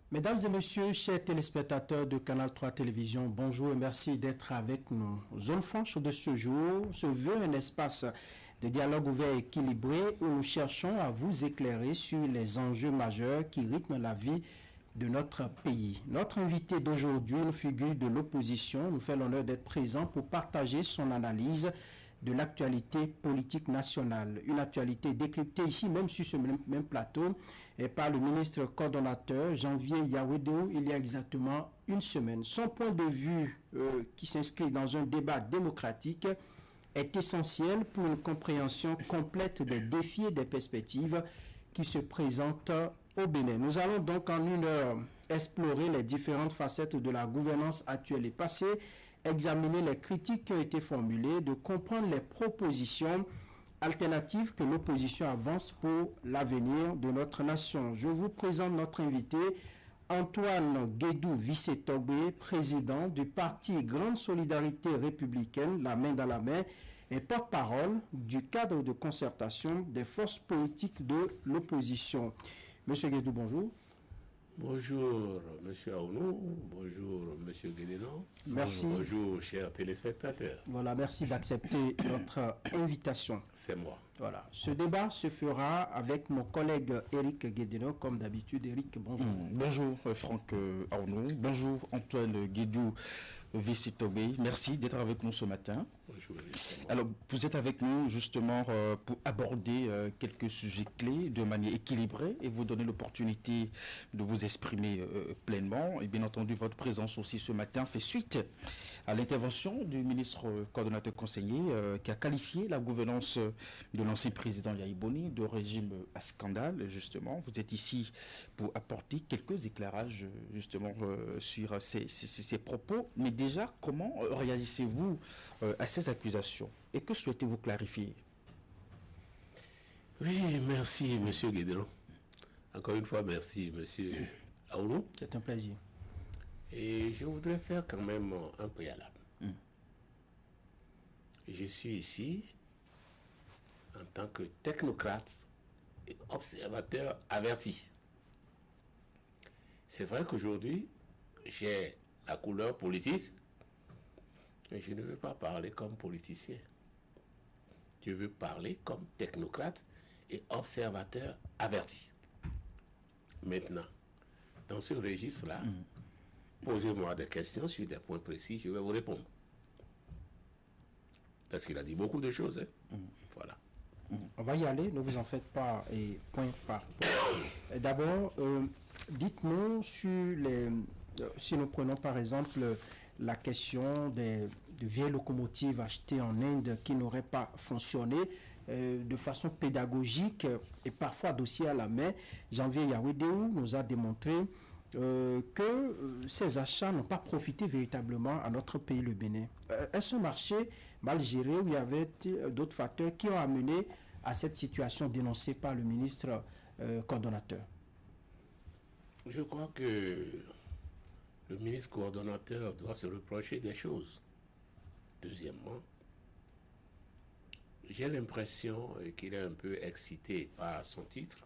Mesdames et messieurs, chers téléspectateurs de Canal 3 Télévision, bonjour et merci d'être avec nous. Zone franche de ce jour se veut un espace de dialogue ouvert et équilibré où nous cherchons à vous éclairer sur les enjeux majeurs qui rythment la vie de notre pays. Notre invité d'aujourd'hui, une figure de l'opposition, nous fait l'honneur d'être présent pour partager son analyse de l'actualité politique nationale. Une actualité décryptée ici, même sur ce même plateau, et par le ministre coordonnateur Janvier Yawédéo, il y a exactement une semaine. Son point de vue, qui s'inscrit dans un débat démocratique, est essentiel pour une compréhension complète des défis et des perspectives qui se présentent au Bénin. Nous allons donc en une heure explorer les différentes facettes de la gouvernance actuelle et passée, examiner les critiques qui ont été formulées, de comprendre les propositions alternatives que l'opposition avance pour l'avenir de notre nation. Je vous présente notre invité, Antoine Guédou Vissetobé, président du parti Grande Solidarité Républicaine, la main dans la main, et porte-parole du cadre de concertation des forces politiques de l'opposition. Monsieur Guédou, bonjour. Bonjour, monsieur Aounou. Bonjour, monsieur Guédénon. Merci. Bonjour, chers téléspectateurs. Voilà, merci d'accepter notre invitation. C'est moi. Voilà. Ce débat se fera avec mon collègue Éric Guédénon, comme d'habitude. Éric, bonjour. Bonjour, Franck Aounou. Bonjour, Antoine Guédou Vissetobé. Merci d'être avec nous ce matin. Bonjour. Alors, vous êtes avec nous justement pour aborder quelques sujets clés de manière équilibrée et vous donner l'opportunité de vous exprimer pleinement. Et bien entendu, votre présence aussi ce matin fait suite à l'intervention du ministre coordonnateur conseiller qui a qualifié la gouvernance de l'ancien président Yahya Boni de régime à scandale, justement. Vous êtes ici pour apporter quelques éclairages justement sur ces propos. Mais déjà, comment réagissez-vous à ces accusations et que souhaitez-vous clarifier? Oui, merci, monsieur Guédénon. Encore une fois, merci, monsieur Aounou. C'est un plaisir. Et je voudrais faire quand même un préalable. Je suis ici en tant que technocrate et observateur averti. C'est vrai qu'aujourd'hui, j'ai la couleur politique, mais je ne veux pas parler comme politicien. Je veux parler comme technocrate et observateur averti. Maintenant, dans ce registre-là, posez-moi des questions sur des points précis, je vais vous répondre. Parce qu'il a dit beaucoup de choses. Voilà. On va y aller, ne vous en faites pas, et point par point. D'abord, dites-nous sur les... si nous prenons par exemple la question de vieilles locomotives achetées en Inde qui n'auraient pas fonctionné de façon pédagogique et parfois dossier à la main, Janvier Yawédéo nous a démontré que ces achats n'ont pas profité véritablement à notre pays, le Bénin. Est-ce un marché mal géré où il y avait d'autres facteurs qui ont amené à cette situation dénoncée par le ministre coordonnateur? Je crois que le ministre coordonnateur doit se reprocher des choses. Deuxièmement, j'ai l'impression qu'il est un peu excité par son titre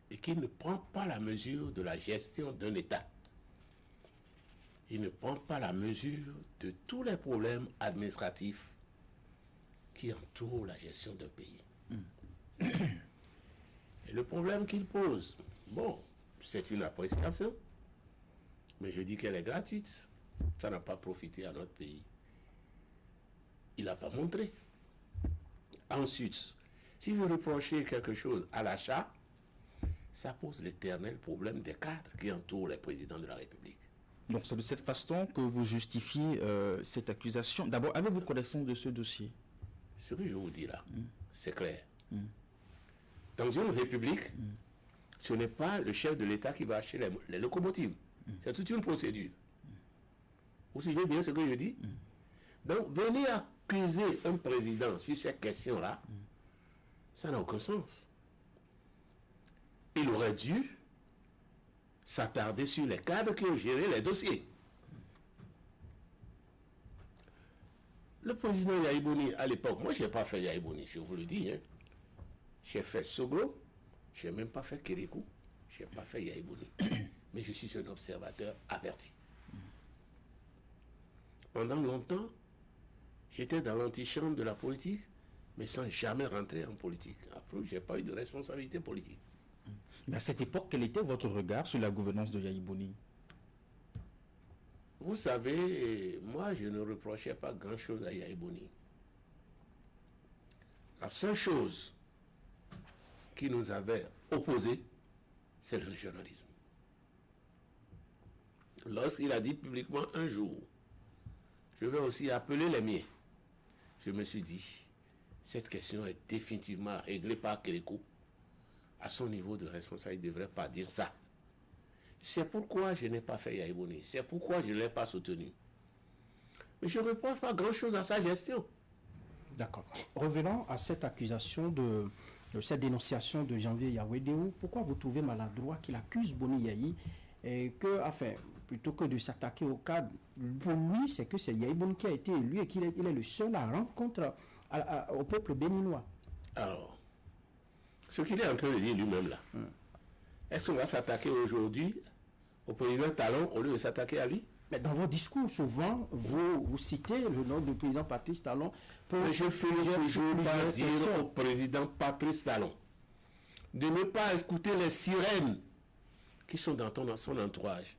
et qu'il ne prend pas la mesure de la gestion d'un État. Il ne prend pas la mesure de tous les problèmes administratifs qui entourent la gestion d'un pays. Et le problème qu'il pose, bon, c'est une appréciation, mais je dis qu'elle est gratuite. Ça n'a pas profité à notre pays. Il n'a pas montré. Ensuite, si vous reprochez quelque chose à l'achat, ça pose l'éternel problème des cadres qui entourent les présidents de la République. Donc c'est de cette façon que vous justifiez cette accusation. D'abord, avez-vous connaissance de ce dossier? Ce que je vous dis là, c'est clair. Dans une république, ce n'est pas le chef de l'État qui va acheter les locomotives. C'est toute une procédure. Vous suivez bien ce que je dis? Donc, venir accuser un président sur cette question-là, ça n'a aucun sens. Il aurait dû s'attarder sur les cadres qui ont géré les dossiers. Le président Yahya Boni, à l'époque, moi je n'ai pas fait Yahya Boni, je vous le dis. J'ai fait Soglo, je n'ai même pas fait Kérékou, Je n'ai pas fait Yaïbouni. Mais je suis un observateur averti. Pendant longtemps, j'étais dans l'antichambre de la politique, mais sans jamais rentrer en politique. Après, je n'ai pas eu de responsabilité politique. Mais à cette époque, quel était votre regard sur la gouvernance de Yaïbouni? Vous savez, moi, je ne reprochais pas grand-chose à Yaïbouni. La seule chose qui nous avait opposés, c'est le régionalisme. Lorsqu'il a dit publiquement un jour, je vais aussi appeler les miens, je me suis dit, cette question est définitivement réglée par Kérékou. À son niveau de responsabilité, il ne devrait pas dire ça. C'est pourquoi je n'ai pas fait Yaïbouni. C'est pourquoi je ne l'ai pas soutenu. Mais je ne reproche pas grand-chose à sa gestion. D'accord. Revenons à cette accusation de cette dénonciation de Janvier Yawedeo. Pourquoi vous trouvez maladroit qu'il accuse Boni Yayi et que, enfin, plutôt que de s'attaquer au cadre, pour lui, c'est que c'est Yaïbouni qui a été élu et qu'il est le seul à rendre compte au peuple béninois. Alors, ce qu'il est en train de dire lui-même là, est-ce qu'on va s'attaquer aujourd'hui au président Talon au lieu de s'attaquer à lui? Mais dans vos discours, souvent, vous citez le nom du président Patrice Talon. Mais je finis toujours par dire au président Patrice Talon de ne pas écouter les sirènes qui sont dans son entourage.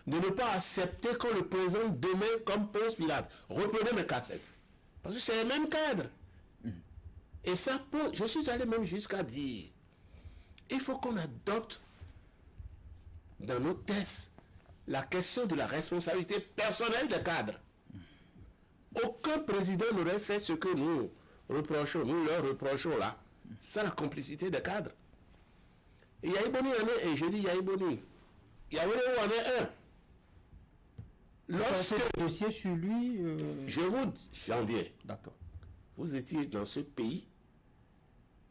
De ne pas accepter qu'on le présente demain comme Ponce Pilate. Reprenez mes cassettes. Parce que c'est le même cadre. Et ça peut, je suis allé même jusqu'à dire, il faut qu'on adopte dans nos tests la question de la responsabilité personnelle des cadres. Aucun président n'aurait fait ce que nous reprochons, nous leur reprochons là. C'est la complicité des cadres. Et Yaïbouni en est, et je dis Yaïbouni, Yaïbouni en est un. Lorsque le dossier sur lui... Je vous dis, j'en viens. D'accord. Vous étiez dans ce pays,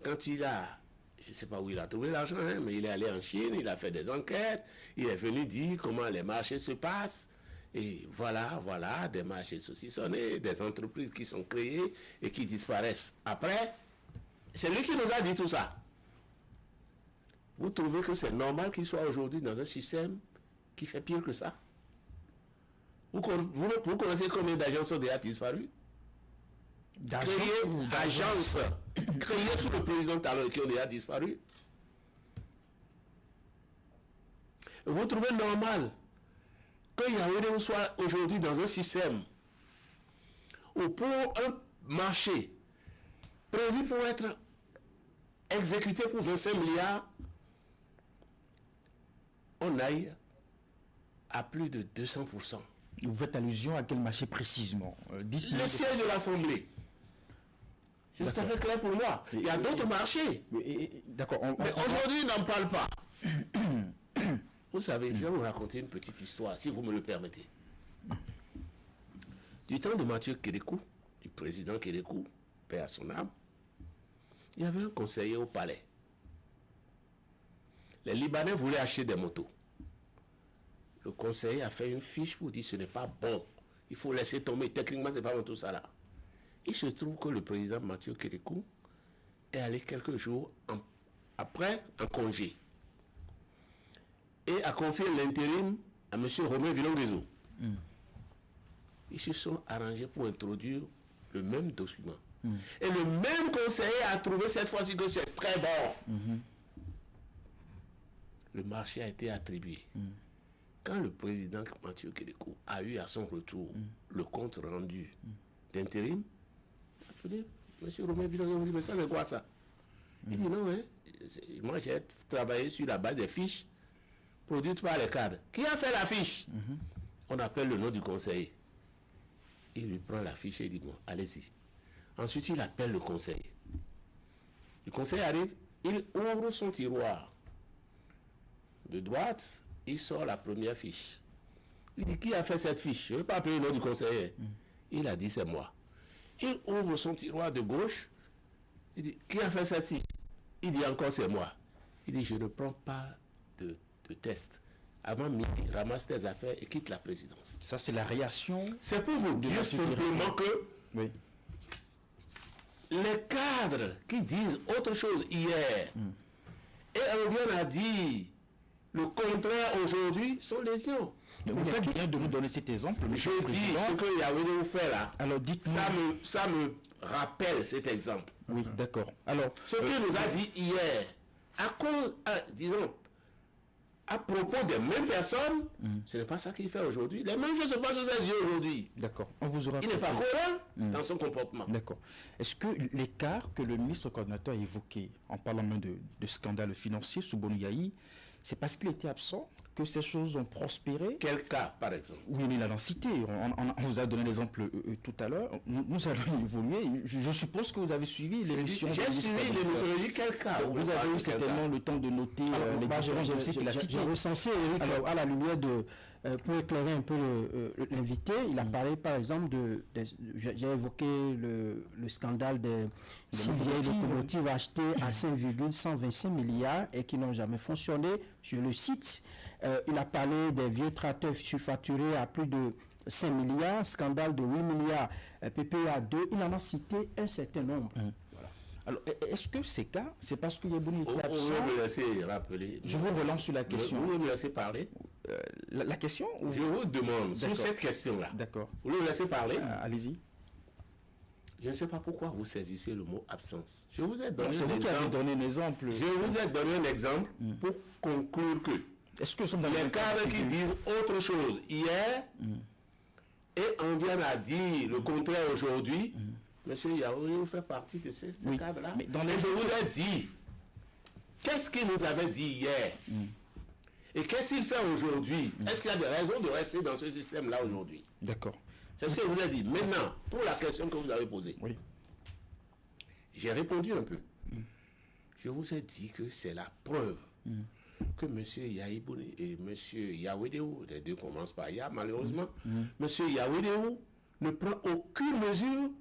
quand il a, je ne sais pas où il a trouvé l'argent, hein, mais il est allé en Chine, il a fait des enquêtes, il est venu dire comment les marchés se passent, et voilà, des marchés saucissonnés, des entreprises qui sont créées et qui disparaissent. Après, c'est lui qui nous a dit tout ça. Vous trouvez que c'est normal qu'il soit aujourd'hui dans un système qui fait pire que ça? Vous connaissez combien d'agences ont déjà disparu? Agences créées sous le président Talon qui ont déjà disparu. Vous trouvez normal que Yaoundé soit aujourd'hui dans un système où pour un marché prévu pour être exécuté pour 25 milliards, on aille à plus de 200%. Vous faites allusion à quel marché précisément? Le siège de l'Assemblée. C'est tout à fait clair pour moi. Il y a d'autres marchés. D'accord. Mais aujourd'hui, on n'en parle pas. Vous savez, je vais vous raconter une petite histoire, si vous me le permettez. Du temps de Mathieu Kérékou, du président Kérékou, paix à son âme, il y avait un conseiller au palais. Les Libanais voulaient acheter des motos. Le conseiller a fait une fiche pour dire ce n'est pas bon. Il faut laisser tomber. Techniquement, ce n'est pas bon tout ça là. Il se trouve que le président Mathieu Kérékou est allé quelques jours après en congé et a confié l'intérim à M. Romain Villon-Guézo. Ils se sont arrangés pour introduire le même document. Et le même conseiller a trouvé cette fois-ci que c'est très bon. Le marché a été attribué. Quand le président Mathieu Kérékou a eu à son retour le compte rendu d'intérim, il a appelé M. Romain Villon-Guézo, dit, mais ça c'est quoi ça? Il dit non, hein, moi j'ai travaillé sur la base des fiches produites par les cadres. Qui a fait la fiche? On appelle le nom du conseiller. Il lui prend la fiche et il dit bon, allez-y. Ensuite, il appelle le conseiller. Le conseiller arrive, il ouvre son tiroir. De droite, il sort la première fiche. Il dit qui a fait cette fiche? Je ne vais pas appeler le nom du conseiller. Il a dit c'est moi. Il ouvre son tiroir de gauche. Il dit qui a fait cette fiche? Il dit encore c'est moi. Il dit je ne prends pas de test. Avant midi, ramasse tes affaires et quitte la présidence. Ça, c'est la réaction. C'est pour vous dire simplement que oui, les cadres qui disent autre chose hier et on vient à dire Le contraire aujourd'hui sont légion. Vous faites bien de nous donner cet exemple, monsieur Je le dis président. ce que Yahweh vous fait là. Alors dites-nous. Ça me rappelle cet exemple. Oui, d'accord. Alors, Ce qu'il nous a dit hier, disons, à propos des mêmes personnes, ce n'est pas ça qu'il fait aujourd'hui. Les mêmes choses se passent sous ses yeux aujourd'hui. d'accord. On vous aura Il n'est pas compris. cohérent dans son comportement. D'accord. Est-ce que l'écart que le ministre coordinateur a évoqué en parlant même de scandale financier sous Bonou-Yaï, c'est parce qu'il était absent que ces choses ont prospéré? Quel cas, par exemple? Oui, mais il a cité. On vous a donné l'exemple tout à l'heure. Nous allons évoluer. Je suppose que vous avez suivi l'émission. J'ai suivi l'émission. Je dis quel cas? Vous avez eu certainement le temps de noter les différents dossiers qu'il a cités. J'ai recensé, Eric, alors, à la lumière de... pour éclairer un peu l'invité, il a parlé par exemple j'ai évoqué le scandale des 6 vieilles locomotives achetées à 5,125 milliards et qui n'ont jamais fonctionné. Je le cite. Il a parlé des vieux tracteurs surfacturés à plus de 5 milliards, scandale de 8 milliards, PPA 2. Il en a cité un certain nombre. Voilà. Alors, est-ce que c'est cas? C'est parce que Yebouni était absent? Vous pouvez me laisser rappeler. Je vous relance sur la question. Vous pouvez me laisser parler? La question ou... Je vous demande sur cette question-là. D'accord. Vous voulez me laisser parler? Allez-y. Je ne sais pas pourquoi vous saisissez le mot absence. Je vous ai donné C'est vous qui avez donné un exemple. Je vous ai donné un exemple pour conclure que Est-ce que nous sommes dans les cadres qui disent autre chose hier et on vient à dire le contraire aujourd'hui, monsieur Yaouri, vous fait partie de ces cadres-là. Mais dans Et je vous ai dit, qu'est-ce qu'il nous avait dit hier et qu'est-ce qu'il fait aujourd'hui? Est-ce qu'il y a des raisons de rester dans ce système-là aujourd'hui? D'accord. C'est ce que je vous ai dit. Maintenant, pour la question que vous avez posée, Oui. j'ai répondu un peu. Je vous ai dit que c'est la preuve que M. Yahibouni et M. Yawedeu, les deux commencent par Ya, malheureusement, M. Yawedeu ne prend aucune mesure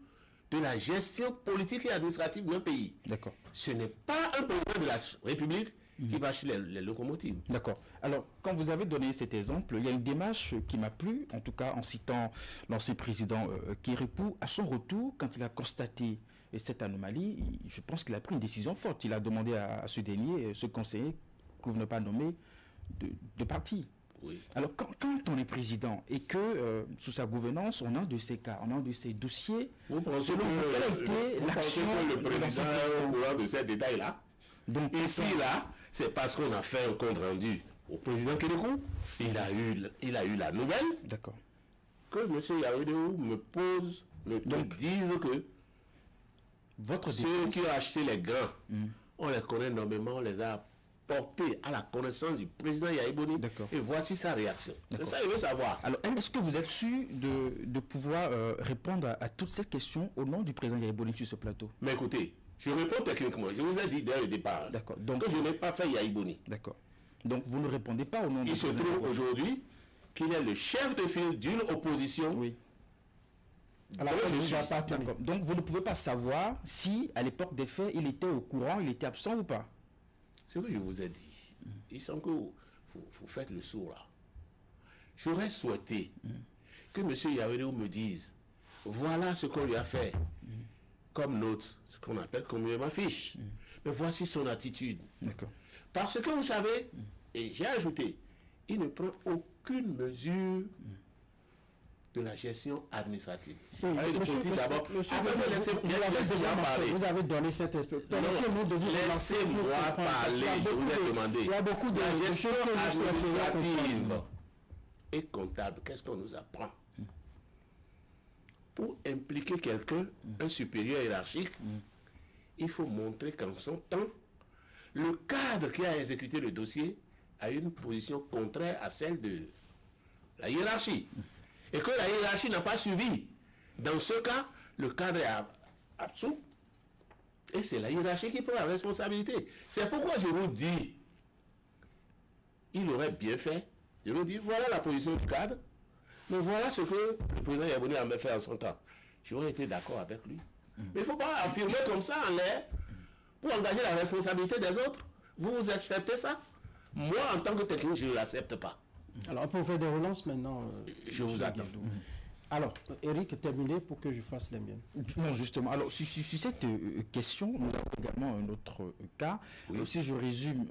de la gestion politique et administrative d'un pays. D'accord. Ce n'est pas un président de la République qui va acheter les locomotives. D'accord. Alors, quand vous avez donné cet exemple, il y a une démarche qui m'a plu, en tout cas en citant l'ancien président Kérékou. À son retour, quand il a constaté cette anomalie, je pense qu'il a pris une décision forte. Il a demandé à ce dernier, ce conseiller, que vous ne pas nommé, de partir. Oui. Alors, quand on est président et que, sous sa gouvernance, on a de ces cas, on a de ces dossiers, Vous pensez selon vous, quelle a été l'action que le de l'ancien président est au président? courant de ces détails-là? Donc, Ici, là, c'est parce qu'on a fait un compte rendu au président Kérékou. Il a eu la nouvelle d'accord. que M. Yaoudéou me dise que Votre ceux qui ont acheté les grains, on les connaît nommément, on les a portés à la connaissance du président Yahibouni. D'accord. Et voici sa réaction. C'est D'accord. ça qu'il veut savoir. Alors, est-ce que vous êtes sûr de pouvoir répondre à toutes ces questions au nom du président Yahibouni sur ce plateau? Mais écoutez, je réponds techniquement. Je vous ai dit dès le départ D'accord. Donc, que je n'ai pas fait Yahibouni. d'accord. Donc, vous ne répondez pas au nom du Il se président trouve Yahibouni. aujourd'hui qu'il est le chef de file d'une opposition. Oui. Alors, dont je je suis suis. appartenu. D'accord. Donc, vous ne pouvez pas savoir si, à l'époque des faits, il était au courant, il était absent ou pas. Ce que je vous ai dit, il semble que vous faites le sourd là. J'aurais souhaité que M. Yaoudéou me dise, voilà ce qu'on lui a fait comme note, ce qu'on appelle communément fiche. Mais voici son attitude. D'accord. Parce que vous savez, et j'ai ajouté, il ne prend aucune mesure de la gestion administrative. Oui, Allez, de monsieur, politique d'abord. monsieur, Attendez, laissez-moi parler. Vous avez donné cette explication. Laissez-moi parler, je vous ai demandé. Il y a beaucoup de La gestion choses que vous souhaiteriez administrative comprendre. et comptable, qu'est-ce qu'on nous apprend? Pour impliquer quelqu'un, un supérieur hiérarchique, il faut montrer qu'en son temps, le cadre qui a exécuté le dossier a une position contraire à celle de la hiérarchie. Et que la hiérarchie n'a pas suivi. Dans ce cas, le cadre est absent. Et c'est la hiérarchie qui prend la responsabilité. C'est pourquoi je vous dis, il aurait bien fait. Je vous dis, voilà la position du cadre. Mais voilà ce que le président Yabouni a fait en son temps. J'aurais été d'accord avec lui. Mais il ne faut pas affirmer comme ça en l'air pour engager la responsabilité des autres. Vous acceptez ça? Moi, en tant que technicien, je ne l'accepte pas. Alors, on peut faire des relances maintenant. Je vous attends. Alors, Eric, terminé pour que je fasse les miennes. Non, justement. Alors, sur cette question, nous avons également un autre cas. Oui. Alors, si je résume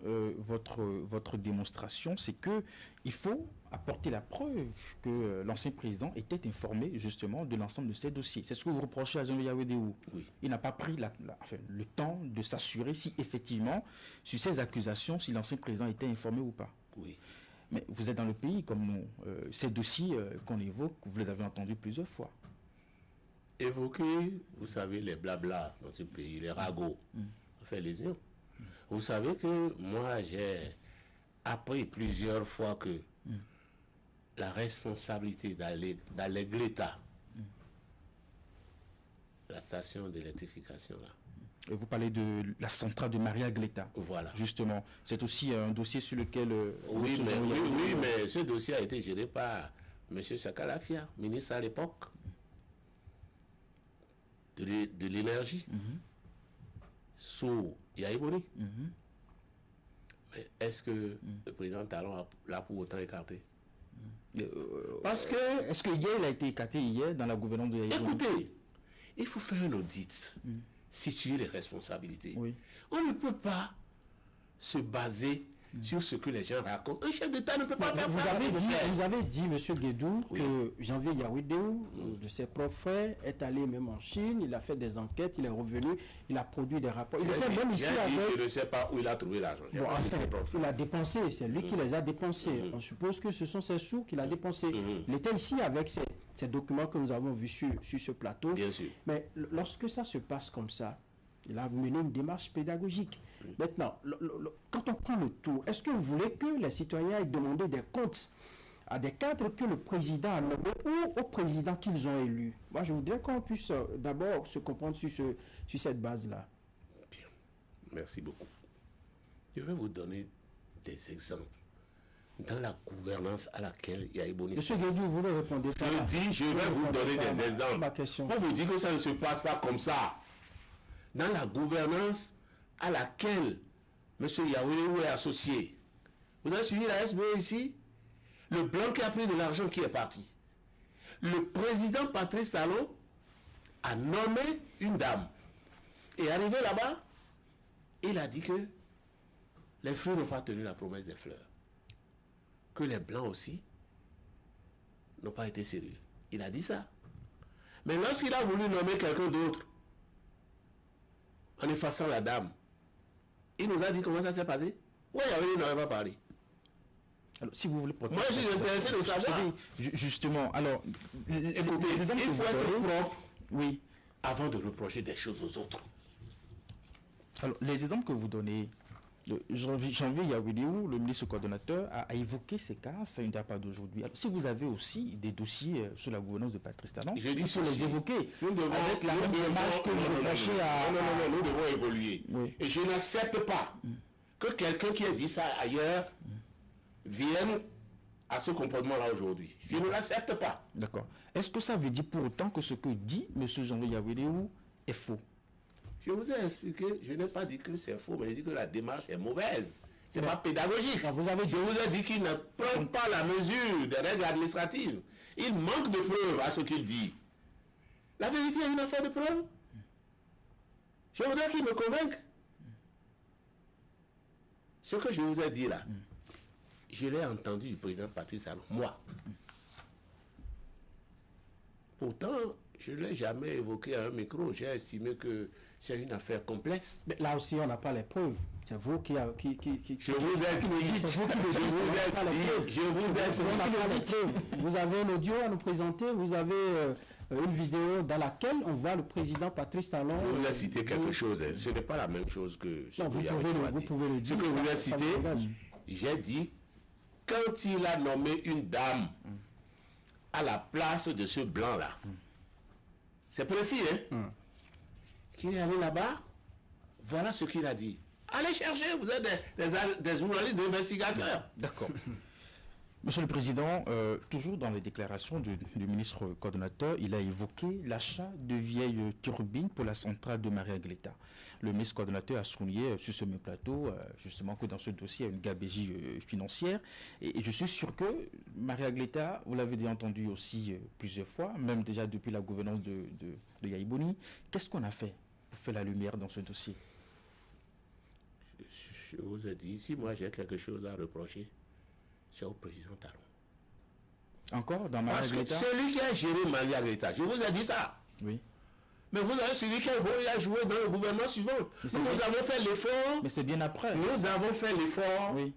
votre démonstration, c'est que il faut apporter la preuve que l'ancien président était informé justement de l'ensemble de ces dossiers. C'est ce que vous reprochez à Jean Yawedéou. Oui. Il n'a pas pris le temps de s'assurer si effectivement, sur ces accusations, si l'ancien président était informé ou pas. Oui. Mais vous êtes dans le pays comme nous. Ces dossiers qu'on évoque, vous les avez entendus plusieurs fois. Évoquer, vous savez, les blabla dans ce pays, les ragots, on fait les yeux. Vous savez que moi, j'ai appris plusieurs fois que la responsabilité d'Allegleta, la station d'électrification là, Vous parlez de la centrale de Maria Gleta. voilà. Justement, c'est aussi un dossier sur lequel... Oui, M. mais ce dossier a été géré par M. Sakalafia, ministre à l'époque de l'énergie, sous Yaïboni. Mais est-ce que le président Talon l'a pour autant écarté? Parce que, Est-ce que hier, il a été écarté hier dans la gouvernance de Yaïboni? écoutez, il faut faire un audit, situer les responsabilités. Oui. On ne peut pas se baser sur ce que les gens racontent. Un chef d'État ne peut pas faire Vous ça. avez dit, M. Guédou, Oui. que Janvier Yawedéou, de ses propres frères, est allé même en Chine, il a fait des enquêtes, il est revenu, il a produit des rapports. Il était même ici avec... Je ne sais pas où il a trouvé l'argent. J'ai Bon, pas dit enfin, ses propres il a dépensé, c'est lui qui les a dépensés. On suppose que ce sont ses sous qu'il a dépensés. Il était ici avec ces documents que nous avons vus sur ce plateau. Bien sûr. Mais lorsque ça se passe comme ça, il a mené une démarche pédagogique. Maintenant, quand on prend le tour, est-ce que vous voulez que les citoyens aient demandé des comptes à des cadres que le président a nommés ou au président qu'ils ont élu? Moi, je voudrais qu'on puisse d'abord se comprendre sur cette base-là. Bien. Merci beaucoup. Je vais vous donner des exemples dans la gouvernance à laquelle Yaïboni. Monsieur Guédou, vous voulez répondre? Je vais vous donner des exemples. Ma question. Pour vous dire que ça ne se passe pas comme ça. Dans la gouvernance à laquelle M. Yawedéou est associé. Vous avez suivi la SBE ici? Le blanc qui a pris de l'argent qui est parti. Le président Patrice Talon a nommé une dame. Et arrivé là-bas, il a dit que les fruits n'ont pas tenu la promesse des fleurs. Que les blancs aussi n'ont pas été sérieux. Il a dit ça. Mais lorsqu'il a voulu nommer quelqu'un d'autre, en effaçant la dame, il nous a dit comment ça s'est passé. Oui, il n'avait pas parlé. Alors, si vous voulez... Moi, je suis intéressé de savoir. Justement, alors... Écoutez, il faut être propre Oui. avant de reprocher des choses aux autres. Alors, les exemples que vous donnez, Janvier Yawedéou, le ministre coordonnateur, a évoqué ces cas, ça ne date pas d'aujourd'hui. Alors, si vous avez aussi des dossiers sur la gouvernance de Patrice Talon, Je dis il faut les ceci. évoquer. Nous devons, avec la même démarche que vous reprochez à... Non, nous devons évoluer. Oui. Et je n'accepte pas que quelqu'un qui a dit ça ailleurs vienne à ce comportement-là aujourd'hui. Je ne l'accepte pas. D'accord. Est-ce que ça veut dire pour autant que ce que dit M. Janvier Yawedéou est faux? Je vous ai expliqué, je n'ai pas dit que c'est faux, mais je dis que la démarche est mauvaise. C'est pas pédagogique. vous avez dit- Je vous ai dit qu'il ne prend pas la mesure des règles administratives. Il manque de preuves à ce qu'il dit. La vérité est une affaire de preuves. Je voudrais qu'il me convainque. Ce que je vous ai dit là, je l'ai entendu du président Patrice Talon, moi. Pourtant, je ne l'ai jamais évoqué à un micro. J'ai estimé que c'est une affaire complexe. Mais là aussi, on n'a pas les preuves. C'est vous qui... Je vous ai dit, C'est vous qui le dites. je vous ai C'est vous qui le dites. Vous avez un audio à nous présenter, vous avez une vidéo dans laquelle on voit le président Patrice Talon... Je vous ai cité quelque chose. Hein. Ce n'est pas la même chose que ce Non, que vous pouvez le dire. Ce que vous Ça avez vous cité, engage. j'ai dit, quand il a nommé une dame à la place de ce blanc-là, c'est précis, hein? Qu'il est allé là-bas, voilà ce qu'il a dit. Allez chercher, vous êtes des journalistes d'investigation. D'accord. Monsieur le Président, toujours dans les déclarations du ministre coordonnateur, il a évoqué l'achat de vieilles turbines pour la centrale de Maria Gleta. Le ministre coordonnateur a souligné sur ce même plateau, justement, que dans ce dossier, il y a une gabegie financière. Et je suis sûr que Maria Gleta, vous l'avez déjà entendu aussi plusieurs fois, même déjà depuis la gouvernance de Yaya Boni. Qu'est-ce qu'on a fait pour faire la lumière dans ce dossier? Je vous ai dit, si moi j'ai quelque chose à reprocher, c'est au président Talon. Encore dans Maria Parce que Gleta? celui qui a géré Maria Gleta, je vous ai dit ça. Oui. Mais vous avez celui qui a joué dans le gouvernement suivant. Nous avons fait l'effort. Mais c'est bien après. Nous avons fait l'effort Oui.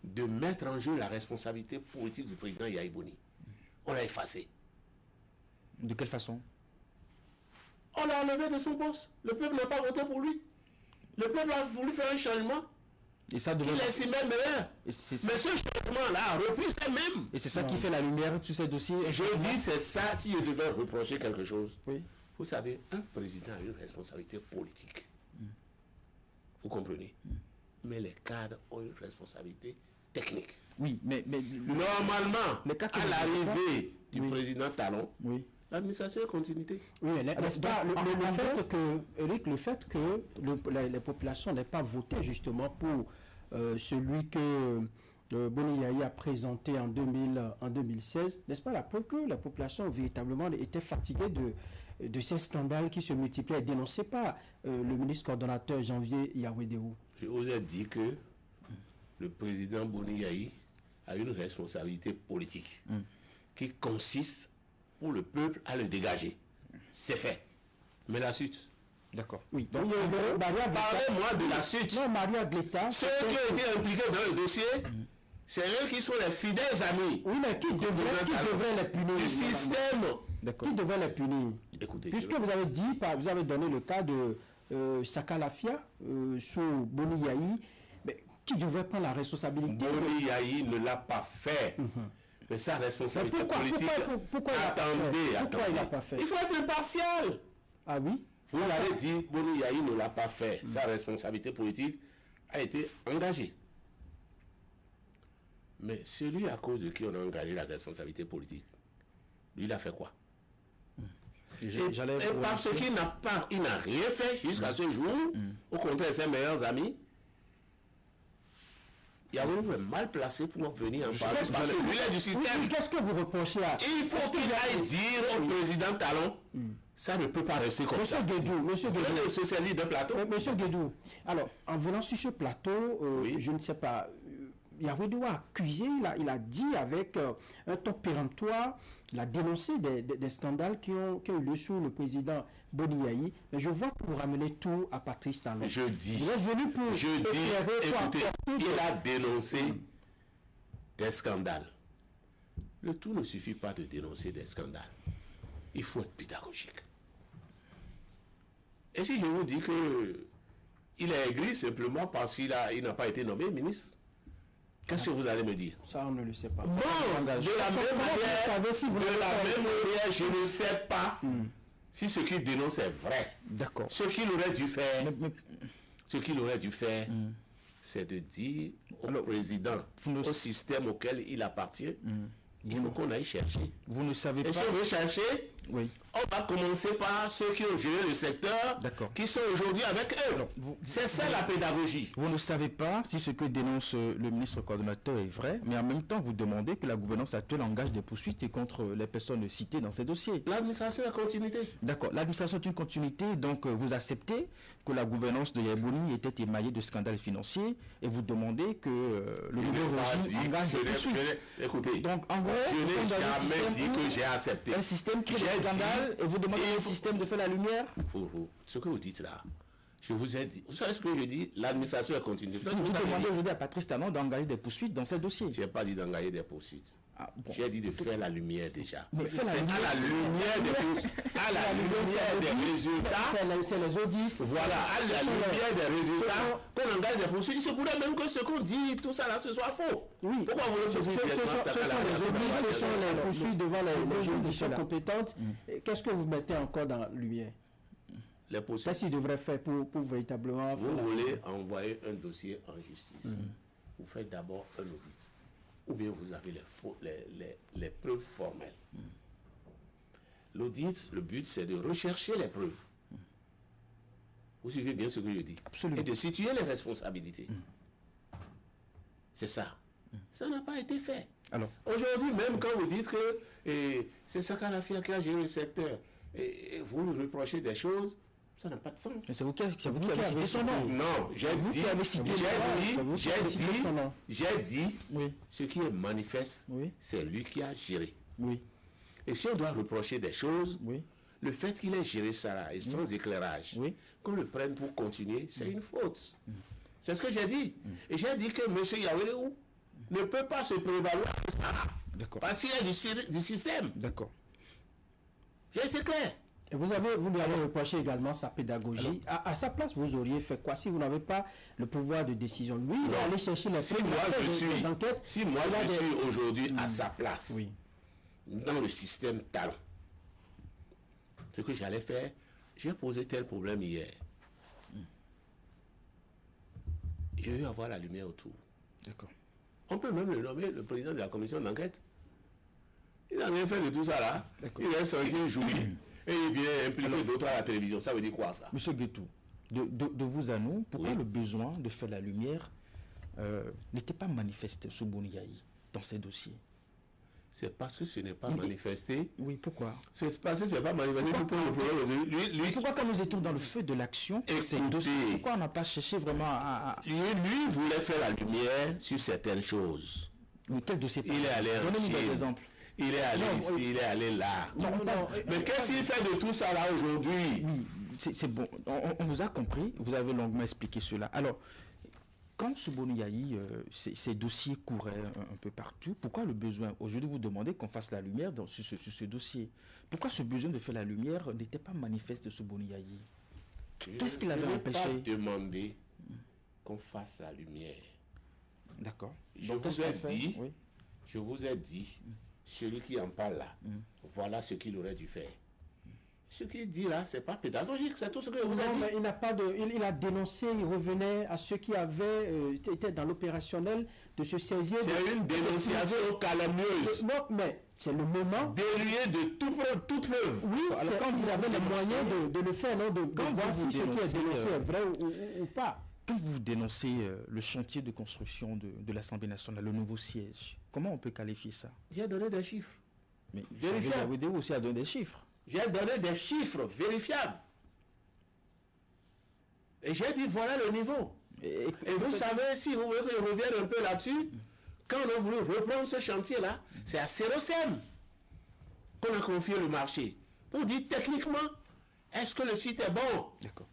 de mettre en jeu la responsabilité politique du président Yaya Boni. On l'a effacé. De quelle façon? On l'a enlevé de son poste. Le peuple n'a pas voté pour lui. Le peuple a voulu faire un changement. Et ça devait... Il estimait meilleur. Mais ce changement-là a repris ça même. Et c'est ça qui fait la lumière sur ces dossiers. Je dis, c'est ça, si je devais reprocher quelque chose. Oui. Vous savez, un président a une responsabilité politique. Vous comprenez? Mais les cadres ont une responsabilité technique. Oui, mais normalement, à l'arrivée du président Talon, oui, l'administration est continuité. Oui, mais n'est-ce pas le fait que les populations n'aient pas voté justement pour celui que Boni Yaya a présenté en 2016, n'est-ce pas la preuve que la population véritablement était fatiguée de ces scandales qui se multiplient et dénoncés par le ministre coordonnateur Janvier Yawedeo? Je vous ai dit que le président Boni Yaya a une responsabilité politique qui consiste pour le peuple à le dégager. C'est fait. Mais la suite. D'accord. Oui. Donc, parlez-moi de la suite. Non, Maria Gleta. Ceux qui ont été impliqués dans le dossier, c'est eux qui sont les fidèles amis. Oui, mais qui devrait les punir? Du système. Qui devrait les punir? Écoutez, puisque vous avez dit, vous avez donné le cas de Sakalafia sous Boni Yaya, mais qui devrait prendre la responsabilité? Boni Yaya ne l'a pas fait. Mais sa responsabilité politique... Pourquoi il n'a pas fait? Il faut être impartial. Ah oui? Vous l'avez dit, Boni Yaya ne l'a pas fait. Sa responsabilité politique a été engagée. Mais celui à cause de qui on a engagé la responsabilité politique, lui, il a fait quoi? Et parce qu'il n'a rien fait jusqu'à ce jour, au contraire, ses meilleurs amis, il y a un mal placé pour venir en parler parce que lui est du système. Qu'est-ce que vous reprochez à... Il faut qu'il aille dire au président Talon, ça ne peut pas rester comme ça. Monsieur Guédou, socialiste de plateau. Monsieur Guédou, alors, en venant sur ce plateau, je ne sais pas, Yawedeo a accusé, il a dit avec un ton péremptoire, il a dénoncé des scandales qui ont eu lieu sous le président Boni Yaya, mais je vois que vous ramenez tout à Patrice Talon. Je dis, vous êtes venu pour écoutez, il a dénoncé des scandales. Le tout ne suffit pas de dénoncer des scandales. Il faut être pédagogique. Et si je vous dis que il est aigri simplement parce qu'il n'a pas été nommé ministre, qu'est-ce que vous allez me dire? Ça, on ne le sait pas. Bon, de la même manière, je ne sais pas si ce qu'il dénonce est vrai. D'accord. Ce qu'il aurait dû faire, c'est de dire au président, au système auquel il appartient, il faut qu'on aille chercher. Vous ne savez pas. Et si on veut chercher, on va commencer par ceux qui ont géré le secteur, qui sont aujourd'hui avec eux. C'est ça la pédagogie. Vous ne savez pas si ce que dénonce le ministre coordonnateur est vrai, mais en même temps, vous demandez que la gouvernance actuelle engage des poursuites contre les personnes citées dans ces dossiers. L'administration est en continuité. D'accord. L'administration est une continuité, donc vous acceptez que la gouvernance de Yaya Boni était émaillée de scandales financiers et vous demandez que le nouveau régime engage des poursuites. Écoutez, donc en gros, je n'ai jamais dit que j'ai accepté. Un système qui est scandale et vous demandez au système de faire la lumière. Ce que vous dites là, je vous ai dit. Vous savez ce que je dis? L'administration est continue. Vous demandez aujourd'hui à Patrice Talon d'engager des poursuites dans ces dossiers. Je n'ai pas dit d'engager des poursuites. J'ai dit de faire la lumière déjà. Mais c'est à la lumière des résultats. C'est les audits. Voilà, à la lumière des résultats qu'on engage des poursuites. Il se pourrait même que ce qu'on dit, tout ça là, ce soit faux. Oui. Pourquoi vous le faites? Ce sont les audits, ce sont les poursuites devant les juridictions compétentes. Qu'est-ce que vous mettez encore dans la lumière? Les poursuites. Qu'est-ce qu'il devrait faire pour véritablement... Vous voulez envoyer un dossier en justice. Vous faites d'abord un audit. ou bien vous avez les preuves formelles. L'audit, le but, c'est de rechercher les preuves. Vous suivez bien ce que je dis? Absolument. Et de situer les responsabilités. C'est ça. Ça n'a pas été fait. Alors, Aujourd'hui, même quand vous dites que c'est Sakalafia qui a géré le secteur, et vous lui reprochez des choses, ça n'a pas de sens. c'est vous qui avez cité son nom. Non, j'ai dit, Oui, ce qui est manifeste, oui, c'est lui qui a géré. oui, Et si on doit reprocher des choses, oui, le fait qu'il ait géré ça là, et sans éclairage, oui. qu'on le prenne pour continuer, c'est une faute. C'est ce que j'ai dit. Et j'ai dit que M. Yawedeou ne peut pas se prévaloir de ça. D'accord. Parce qu'il est du système. D'accord. J'ai été clair. Et vous lui avez reproché également sa pédagogie. À sa place, vous auriez fait quoi si vous n'avez pas le pouvoir de décision? Lui, il est allé chercher les Si preuves, moi il a fait je des suis, enquêtes. si moi il a je des- suis aujourd'hui à sa place, Oui. dans le système talent, ce que j'allais faire, j'ai posé tel problème hier. Il y a eu à voir la lumière autour. D'accord. On peut même le nommer le président de la commission d'enquête. Il n'a rien fait de tout ça là. D'accord. Il reste tranquille, jouir. Et il vient impliquer d'autres à la télévision. Ça veut dire quoi ça? Monsieur Guetou, de vous à nous, pourquoi Oui. le besoin de faire la lumière n'était pas manifesté sous Boniaï dans ces dossiers? C'est parce que ce n'est pas manifesté. Oui, pourquoi? C'est parce que ce n'est pas manifesté pour le problème. Lui, Pourquoi quand nous étions dans le feu de l'action, ces Écoutez. dossiers, pourquoi on n'a pas cherché vraiment à... lui voulait faire la lumière sur certaines choses. Oui, quel dossier? Il est allé en Donnez-nous des Chine. exemples. Il est allé Non, ici, il est allé là. Non, non, Mais qu'est-ce qu'il fait de tout ça là aujourd'hui? Oui, c'est bon. On vous a compris. Vous avez longuement expliqué cela. Alors, quand sous Boniaï, ces dossiers couraient un peu partout, pourquoi le besoin, aujourd'hui vous demandez qu'on fasse la lumière sur ce dossier? Pourquoi ce besoin de faire la lumière n'était pas manifeste sous Boniaï? Qu'est-ce qu'il avait Je n'ai empêché? pas demandé qu'on fasse la lumière. D'accord. Je Donc, qu'est-ce vous ai qu'on fait? dit, Oui. je vous ai dit, celui qui en parle là, voilà ce qu'il aurait dû faire. Ce qu'il dit là, c'est pas pédagogique, c'est tout ce que je vous ai Non, dit. mais il n'a pas de. Il a dénoncé, il revenait à ceux qui avaient été dans l'opérationnel de se saisir. C'est une dénonciation calomnieuse, Non, mais c'est le moment. dénuée de toute preuve. Oui, Alors, quand quand vous vous avez les dénoncez- moyens de le faire, non, de Quand voir vous si ce qui est dénoncez, dénoncé est vrai ou pas. Quand vous dénoncez le chantier de construction de l'Assemblée nationale, le nouveau siège, comment on peut qualifier ça? J'ai donné des chiffres. Mais Vérifiable. Vous aussi à donner des chiffres. J'ai donné des chiffres vérifiables. Et j'ai dit, voilà le niveau. Et vous savez, si vous voulez que je revienne un peu là-dessus, quand on a voulu reprendre ce chantier-là, c'est à Cérosem qu'on a confié le marché. Pour dire techniquement, est-ce que le site est bon? D'accord.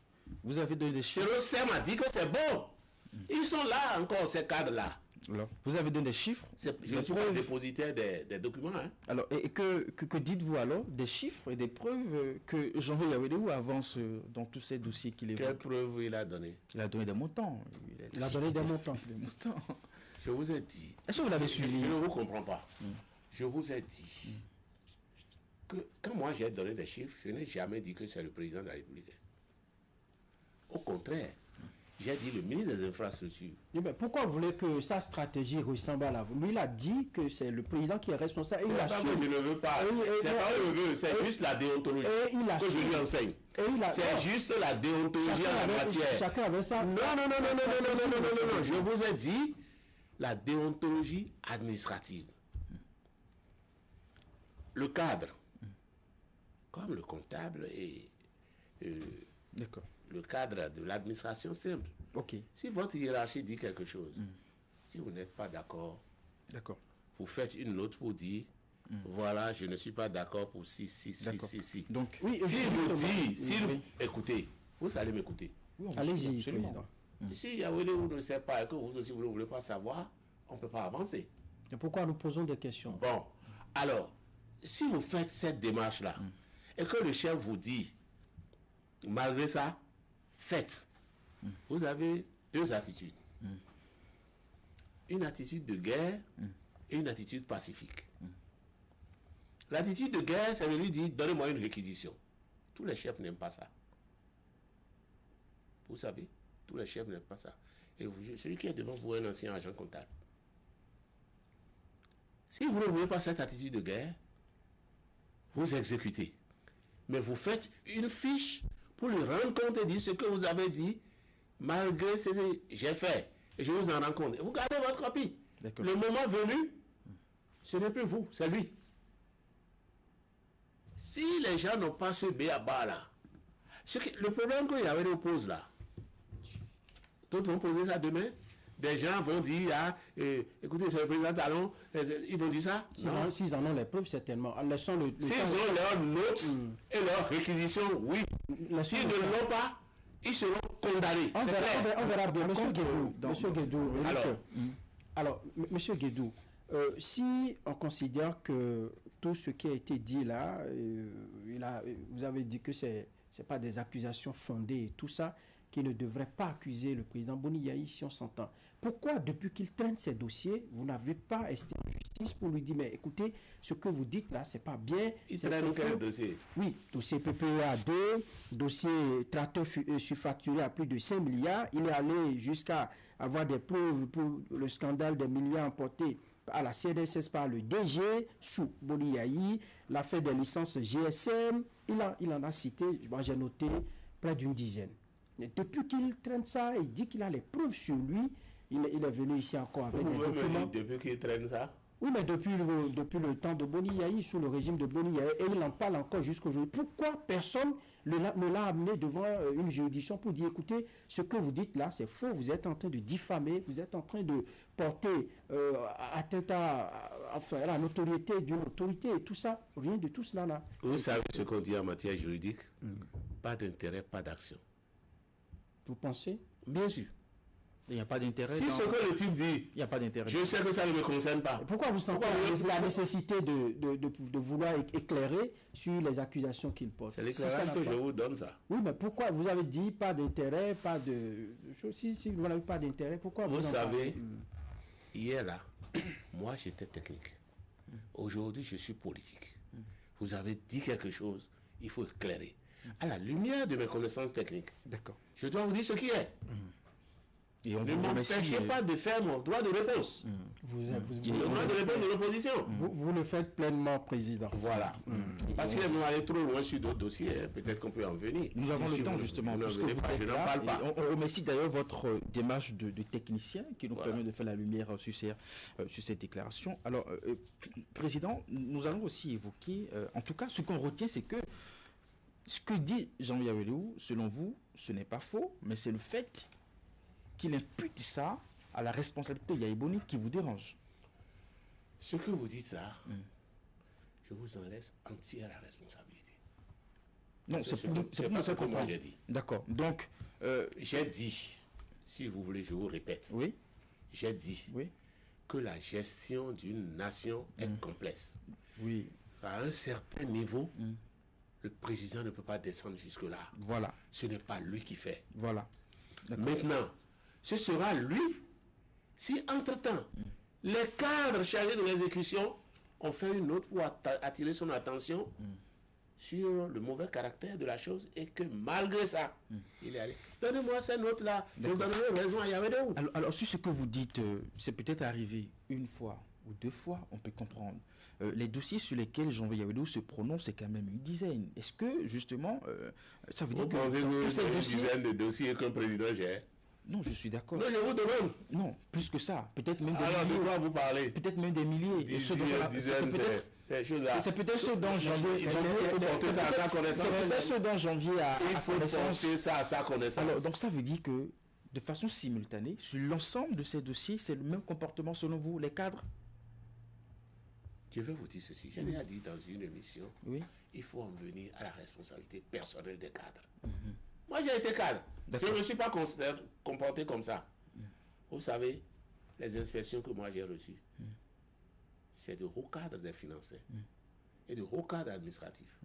Vous avez donné des chiffres. Cérosem a dit que c'est bon. Ils sont là encore, ces cadres-là. Alors, vous avez donné des chiffres. Je des ne suis pas preuves. dépositaire des documents. Hein. Alors, et que dites-vous alors des chiffres et des preuves que Jean-Louis Yawedeou avance dans tous ces dossiers qu'il Quelle évoque? preuve il a donné? Il a donné des montants. Il a donné des montants. Des montants. Je vous ai dit. Est-ce que vous l'avez suivi? Je ne vous comprends pas. Je vous ai dit que quand moi j'ai donné des chiffres, je n'ai jamais dit que c'est le président de la République. Au contraire, j'ai dit le ministre des Infrastructures. Eh ben, pourquoi vous voulez que sa stratégie ressemble à la vôtre? Lui, il a dit que c'est le président qui est responsable. Et C'est il pas que assume. je ne veux pas. Oui, C'est pas que je veux, c'est juste la déontologie Et il que je assume. lui enseigne. Et il a. C'est non, juste la déontologie en la matière. Chacun avait ça. Non, non, non, non, non, non, non, non, non, non, non. Je vous ai dit la déontologie administrative. Le cadre, comme le comptable et D'accord. le cadre de l'administration simple. Ok. Si votre hiérarchie dit quelque chose, si vous n'êtes pas d'accord, D'accord. vous faites une note pour dire, voilà, je ne suis pas d'accord pour si. D'accord. Donc, Oui, Si justement. vous dites, si Oui. écoutez, vous allez m'écouter. oui, on Allez-y, absolument. président. Si Yawedeou ne sait pas et que vous aussi vous ne voulez pas savoir, on ne peut pas avancer. Et pourquoi nous posons des questions? Bon, alors, si vous faites cette démarche-là, et que le chef vous dit, malgré ça, faites, vous avez deux attitudes. Une attitude de guerre et une attitude pacifique. L'attitude de guerre, ça veut lui dire, donnez-moi une réquisition. Tous les chefs n'aiment pas ça. Vous savez, tous les chefs n'aiment pas ça. Et celui qui est devant vous est un ancien agent comptable. Si vous ne voulez pas cette attitude de guerre, vous exécutez. Mais vous faites une fiche pour lui rendre compte et dire ce que vous avez dit, malgré ce que j'ai fait. Et je vous en rends compte. Vous gardez votre copie. Le moment venu, ce n'est plus vous, c'est lui. Si les gens n'ont pas ce B.A.B.A. là, le problème qu'il y avait de pause là, d'autres vont poser ça demain. Des gens vont dire, écoutez, c'est le président Talon, ils vont dire ça. S'ils en ont les preuves, certainement. S'ils ont leurs notes et leurs réquisitions, oui. S'ils ne l'ont pas, ils seront condamnés. On verra bien. Monsieur Guédou. Alors, Monsieur Guédou, si on considère que tout ce qui a été dit là, vous avez dit que ce n'est pas des accusations fondées et tout ça, qui ne devrait pas accuser le président Boni Yayi, si on s'entend. Pourquoi, depuis qu'il traîne ces dossiers, vous n'avez pas estimé en justice pour lui dire, mais écoutez, ce que vous dites là, c'est pas bien. Il traîne quel dossier? Oui, dossier PPA 2, dossier tracteur surfacturé à plus de 5 milliards. Il est allé jusqu'à avoir des preuves pour le scandale des milliards emportés à la CNSS par le DG sous Boni Yayi, l'affaire des licences GSM. Il en a cité, moi j'ai noté, près d'une dizaine. Et depuis qu'il traîne ça, il dit qu'il a les preuves sur lui. Il est venu ici encore avec des documents. Depuis qu'il traîne ça? Oui, mais depuis le temps de Boni Yayi, sous le régime de Boni Yayi, et il en parle encore jusqu'aujourd'hui. Pourquoi personne ne l'a amené devant une juridiction pour dire, écoutez, ce que vous dites là, c'est faux, vous êtes en train de diffamer, vous êtes en train de porter atteinte à la notoriété d'une autorité et tout ça, rien de tout cela là. Vous savez ce qu'on dit en matière juridique? Pas d'intérêt, pas d'action. Vous pensez? Bien sûr. Il n'y a pas d'intérêt. Si ce que le type dit, il n'y a pas d'intérêt. Je sais que ça ne me concerne pas. Pourquoi vous sentez la nécessité de vouloir éclairer sur les accusations qu'il porte? C'est l'éclairage que je vous donne ça. Oui, mais pourquoi vous avez dit pas d'intérêt, pas de... Si vous n'avez pas d'intérêt, pourquoi vous savez, hier là, moi j'étais technique. Aujourd'hui je suis politique. Vous avez dit quelque chose, il faut éclairer. À la lumière de mes connaissances techniques. D'accord. Je dois vous dire ce qui est. Et on ne m'empêchez pas de faire mon droit de réponse. Le droit de réponse de l'opposition. Vous le faites pleinement, président. Voilà. Parce qu'il est allé trop loin sur d'autres dossiers, peut-être qu'on peut en venir. Nous avons le temps justement. Je n'en parle pas. On remercie d'ailleurs votre démarche de technicien qui nous permet de faire la lumière sur cette déclaration. Alors, président, nous allons aussi évoquer, en tout cas, ce qu'on retient, c'est que ce que dit Jean-Louis Awelou, selon vous, ce n'est pas faux, mais c'est le fait qu'il impute ça à la responsabilité de Yayi Boni qui vous dérange. Ce que vous dites là, je vous en laisse entière la responsabilité. Non, c'est pas ce que moi j'ai dit. D'accord. Donc, j'ai dit, si vous voulez, je vous répète. Oui. J'ai dit que la gestion d'une nation est complexe. Oui. À un certain niveau, le président ne peut pas descendre jusque-là. Voilà. Ce n'est pas lui qui fait. Voilà. Maintenant, ce sera lui, si entre-temps, les cadres chargés de l'exécution ont fait une note pour attirer son attention sur le mauvais caractère de la chose et que malgré ça, il est allé. Donnez-moi ces notes-là, je donnerai raison à Yawedeou. Alors, si ce que vous dites, c'est peut-être arrivé une fois ou deux fois, on peut comprendre. Les dossiers sur lesquels Jean-Louis Yawedeou se prononce, c'est quand même une dizaine. Est-ce que, justement, ça veut dire que c'est une dizaine de dossiers qu'un président gère? Non, je suis d'accord. Non, je vous demande. Non, plus que ça. Peut-être même des milliers. Alors, de quoi vous parlez? Peut-être même des milliers. C'est peut-être ceux dont Janvier... Il faut porter ça à sa connaissance. C'est peut-être ceux dont Janvier a Il faut porter ça à sa connaissance. Alors, donc ça veut dire que, de façon simultanée, sur l'ensemble de ces dossiers, c'est le même comportement selon vous, les cadres? Je vais vous dire ceci. J'ai déjà dit dans une émission, il faut en venir à la responsabilité personnelle des cadres. Moi, j'ai été cadre. Je ne me suis pas comporté comme ça. Vous savez, les inspections que moi j'ai reçues, c'est de hauts cadres des financiers et de hauts cadres administratifs.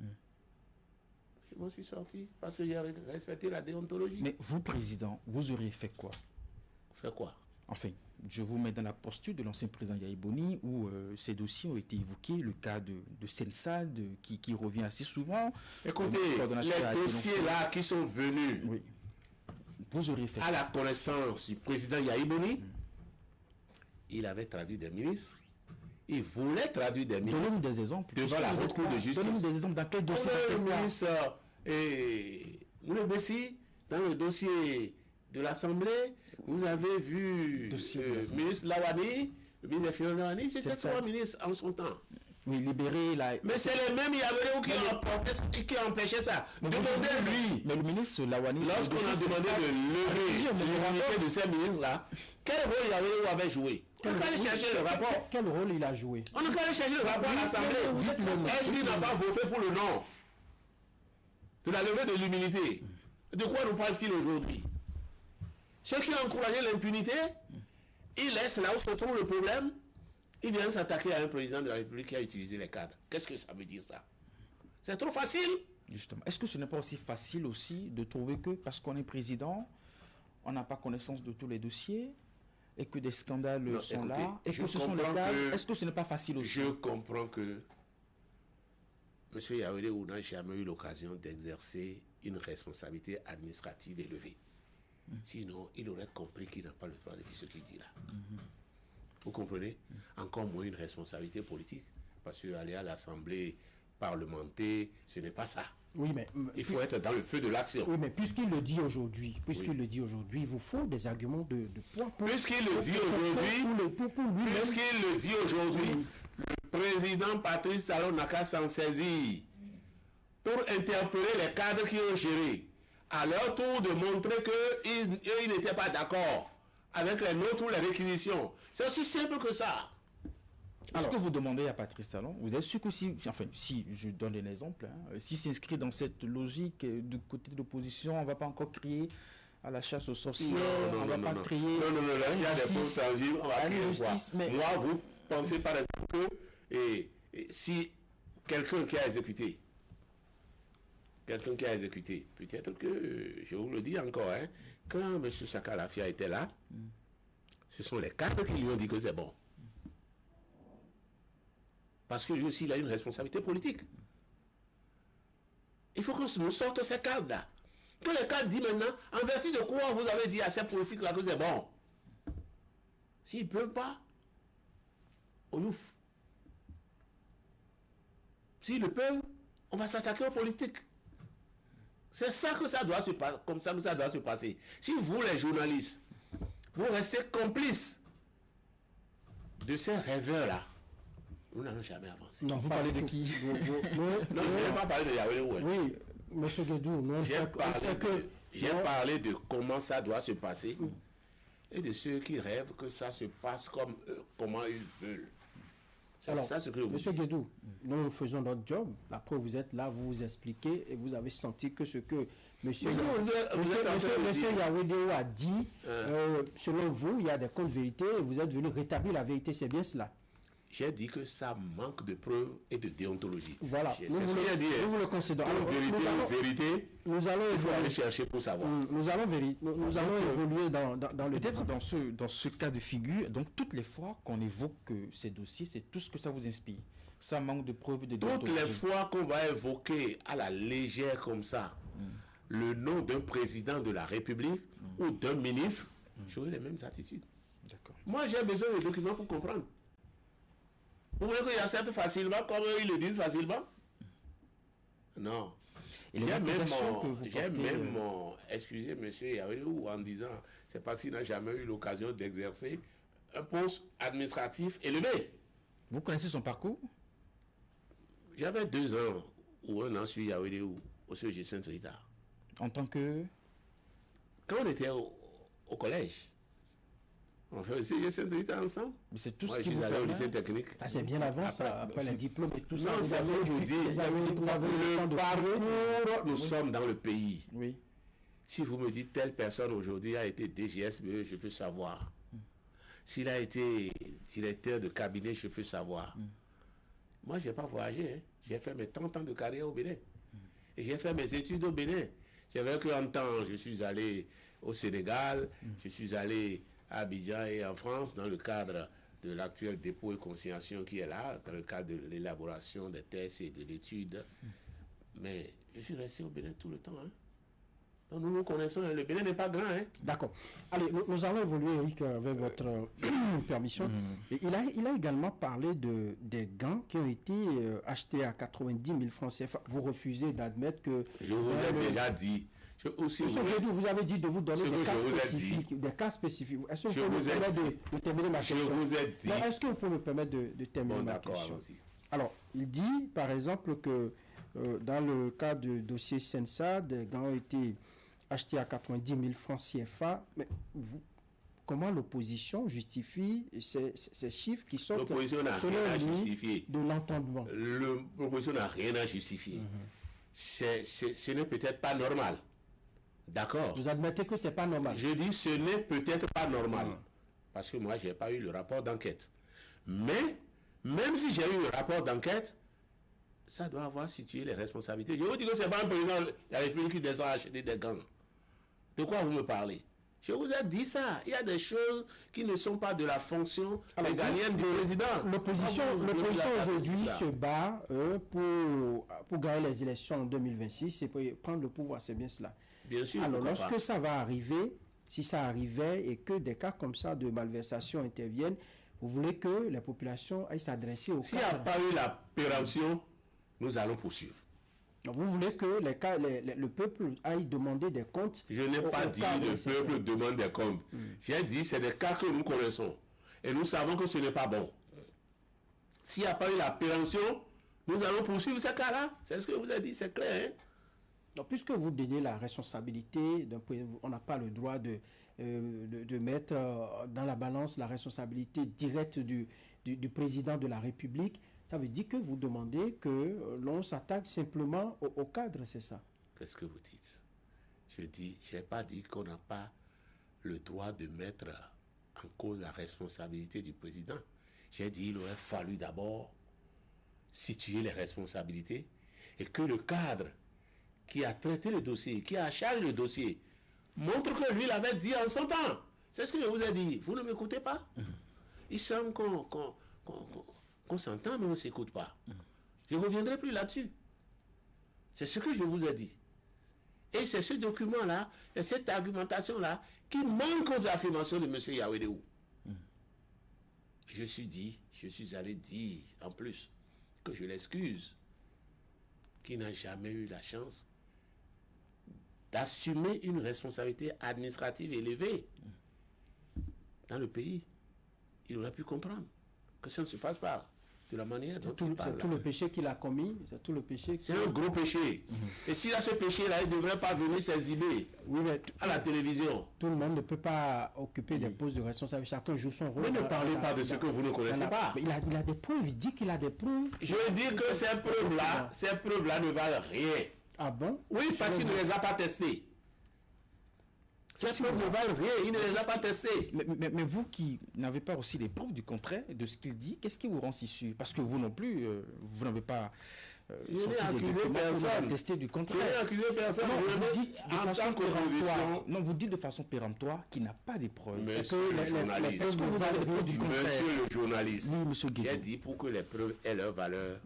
Je m'en suis sorti parce que j'ai respecté la déontologie. Mais vous, président, vous auriez fait quoi? Fait quoi? Enfin, je vous mets dans la posture de l'ancien président Yayi Boni où ces dossiers ont été évoqués, le cas de Sensad qui revient assez souvent. Écoutez, les dossiers là qui sont venus vous auriez fait à la connaissance du président Yayi Boni, il avait traduit des ministres, il voulait traduire des ministres. Donnez-nous des exemples. Devant la haute cour de justice. Donnez-nous des exemples. Dans quel dossier? Le ministre Moulebessi, dans le dossier de l'Assemblée, vous avez vu le ministre Lawani, le ministre des Finances Lawani, c'était 3 ministres en son temps. Oui, libéré la... Mais c'est les mêmes Yaoundé qui empêchaient ça. Demandez-lui. Mais le ministre Lawani... Lorsqu'on a demandé de lever l'immunité de ces ministres-là, quel rôle Yaoundé avait joué? On n'a qu'à aller chercher le rapport. Quel rôle il a joué? On n'a qu'à aller chercher le rapport à l'Assemblée. Est-ce qu'il n'a pas voté pour le nom de la levée de l'immunité? De quoi nous parle-t-il aujourd'hui? Ceux qui ont encouragé l'impunité, ils laissent là où se trouve le problème. Ils viennent s'attaquer à un président de la République qui a utilisé les cadres. Qu'est-ce que ça veut dire ça? C'est trop facile. Justement. Est-ce que ce n'est pas aussi facile aussi de trouver que parce qu'on est président, on n'a pas connaissance de tous les dossiers et que des scandales sont là et que ce sont les cadres? Est-ce que ce n'est pas facile aussi? Je comprends que M. Yaoundé n'a jamais eu l'occasion d'exercer une responsabilité administrative élevée. Sinon, il aurait compris qu'il n'a pas le droit de dire ce qu'il dit là. Vous comprenez? Encore moins une responsabilité politique. Parce qu'aller à l'Assemblée parlementaire, ce n'est pas ça. Oui, mais... Il faut être dans le feu de l'action. Oui, mais puisqu'il le dit aujourd'hui, il vous faut des arguments de poids. Puisqu'il le dit aujourd'hui, le président Patrice Talon n'a qu'à s'en saisir pour interpeller les cadres qui ont géré. À leur tour de montrer qu'ils n'étaient pas d'accord avec les nôtres ou les réquisitions. C'est aussi simple que ça. Ce que vous demandez à Patrice Talon, vous êtes sûr que si je donne un exemple, s'il s'inscrit dans cette logique du côté de l'opposition, on ne va pas encore crier à la chasse aux sorcières, on ne va pas crier... Non, là, s'il y a des preuves tangibles, on va crier quoi? Mais... Moi, vous pensez par exemple que si quelqu'un qui a exécuté, peut-être que, je vous le dis encore, quand M. Sakalafia était là, ce sont les cadres qui lui ont dit que c'est bon. Parce que lui aussi, il a une responsabilité politique. Il faut qu'on nous sorte ces cadres-là. Que les cadres disent maintenant, en vertu de quoi vous avez dit à ces politiques-là que c'est bon. S'ils ne peuvent pas, on ouf. S'ils le peuvent, on va s'attaquer aux politiques. C'est ça que ça doit se passer, comme ça que ça doit se passer. Si vous, les journalistes, vous restez complices de ces rêveurs-là, nous n'allons jamais avancer. Non, vous parlez de qui? Non, je n'ai pas parlé de Yaoundé. Oui, M. Guédou, j'ai parlé de comment ça doit se passer et de ceux qui rêvent que ça se passe comme comment ils veulent. Alors, ça, ce que vous M. Guédou, nous faisons notre job. Après, vous êtes là, vous vous expliquez et vous avez senti que ce que M. Yaoundé a dit, selon vous, il y a des comptes vérités et vous êtes venu rétablir la vérité. C'est bien cela? J'ai dit que ça manque de preuves et de déontologie. Voilà. C'est ce que j'ai dit. Nous vous le concédons. Vérité, il faut aller chercher pour savoir. Nous allons évoluer dans le... Peut-être dans ce cas de figure, donc toutes les fois qu'on évoque ces dossiers, c'est tout ce que ça vous inspire. Ça manque de preuves et de déontologie. Toutes les fois qu'on va évoquer à la légère comme ça le nom d'un président de la République ou d'un ministre, j'aurai les mêmes attitudes. D'accord. Moi, j'ai besoin de documents pour comprendre. Vous voulez qu'il accepte facilement comme ils le disent facilement? Non. J'ai même excusé M. Yaoundé en disant, c'est parce qu'il n'a jamais eu l'occasion d'exercer un poste administratif élevé. Vous connaissez son parcours? J'avais 2 ans ou 1 an sur Yaoundé ou au CEG Saint-Rita. En tant que... Quand on était au collège, on fait aussi le Saint-Rita ensemble. Mais c'est tout Moi, ce qui je suis allé au lycée technique. Ça, c'est bien avant, ça, après les diplômes et tout ça. Non, ça veut vous dire, le parcours, nous sommes dans le pays. Oui. Si vous me dites telle personne aujourd'hui a été DGSBE, je peux savoir. S'il a été directeur de cabinet, je peux savoir. Moi, je n'ai pas voyagé. J'ai fait mes 30 ans de carrière au Bénin. Et j'ai fait mes études au Bénin. C'est vrai qu'en temps, je suis allé au Sénégal, je suis allé à Abidjan et en France dans le cadre de l'actuel dépôt et consignation qui est là, dans le cadre de l'élaboration des tests et de l'étude. Mais je suis resté au Bénin tout le temps. Nous nous connaissons, le Bénin n'est pas grand. Hein. D'accord. Allez, nous allons évoluer, Eric, avec votre permission. Et il a également parlé des gants qui ont été achetés à 90 000 francs CFA. Vous refusez d'admettre que... Je vous ai déjà dit. Vous avez dit de vous donner des cas spécifiques. Des cas spécifiques. Est-ce que vous pouvez me permettre de terminer ma question? Je vous ai dit. Est-ce que vous pouvez me permettre de terminer ma question? Alors, il dit, par exemple, que dans le cas du dossier Sensa, des gants ont été achetés à 90 000 francs CFA. Mais comment l'opposition justifie ces chiffres qui sont l'opposition n'a rien à justifier de l'entendement? L'opposition n'a rien à justifier. Ce n'est peut-être pas normal. D'accord. Vous admettez que ce n'est pas normal? Je dis ce n'est peut-être pas normal. Parce que moi, je n'ai pas eu le rapport d'enquête. Mais, même si j'ai eu le rapport d'enquête, ça doit avoir situé les responsabilités. Je vous dis que ce n'est pas un président de la République qui descend acheter des gants. De quoi vous me parlez? Je vous ai dit ça. Il y a des choses qui ne sont pas de la fonction régalienne du président. L'opposition aujourd'hui se bat pour gagner les élections en 2026 et pour prendre le pouvoir. C'est bien cela. Bien sûr. Alors, lorsque ça va arriver, si ça arrivait et que des cas comme ça de malversation interviennent, vous voulez que les populations aillent s'adresser au S'il n'y a pas eu la péremption, nous allons poursuivre. Donc vous voulez que le peuple aille demander des comptes? Je n'ai pas dit le peuple demande des comptes. J'ai dit c'est des cas que nous connaissons. Et nous savons que ce n'est pas bon. S'il n'y a pas eu la péremption, nous allons poursuivre ces cas-là. C'est ce que vous avez dit, c'est clair. Hein? Donc, puisque vous donnez la responsabilité, on n'a pas le droit de mettre dans la balance la responsabilité directe du président de la République. Ça veut dire que vous demandez que l'on s'attaque simplement au cadre, c'est ça? Qu'est-ce que vous dites? Je n'ai pas dit qu'on n'a pas le droit de mettre en cause la responsabilité du président. J'ai dit qu'il aurait fallu d'abord situer les responsabilités et que le cadre qui a traité le dossier, qui a chargé le dossier, montre que lui l'avait dit en son temps. C'est ce que je vous ai dit. Vous ne m'écoutez pas? Il semble qu'on s'entend, mais on ne s'écoute pas. Je ne reviendrai plus là-dessus. C'est ce que je vous ai dit. Et c'est ce document-là, et cette argumentation-là, qui manque aux affirmations de M. Yawedewou. Je suis allé dire, en plus, que je l'excuse, qu'il n'a jamais eu la chance d'assumer une responsabilité administrative élevée dans le pays. Il aurait pu comprendre que ça ne se passe pas de la manière dont il parle. C'est tout le péché qu'il a commis. C'est tout le péché. C'est un gros péché. Et s'il a ce péché-là, il ne devrait pas venir s'exhiber à la télévision. Tout le monde ne peut pas occuper des postes de responsabilité. Chacun joue son rôle. Mais ne parlez pas de ce que vous ne connaissez pas. Mais il a des preuves. Il dit qu'il a des preuves. Je veux dire que ces preuves-là ne valent rien. Ah bon? Oui, parce qu'il ne les a pas testées. Ces preuves ne valent rien, il ne les a pas testées. Mais vous qui n'avez pas aussi les preuves du contraire de ce qu'il dit, qu'est-ce qui vous rend si sûr? Parce que vous non plus, vous n'avez pas accusé personne. Testé du contraire. Je n'ai accusé personne. Non, vous dites de façon péremptoire. Non, vous dites de façon péremptoire qu'il n'a pas de preuves. Monsieur le journaliste, monsieur le journaliste, j'ai dit pour que les preuves aient leur valeur,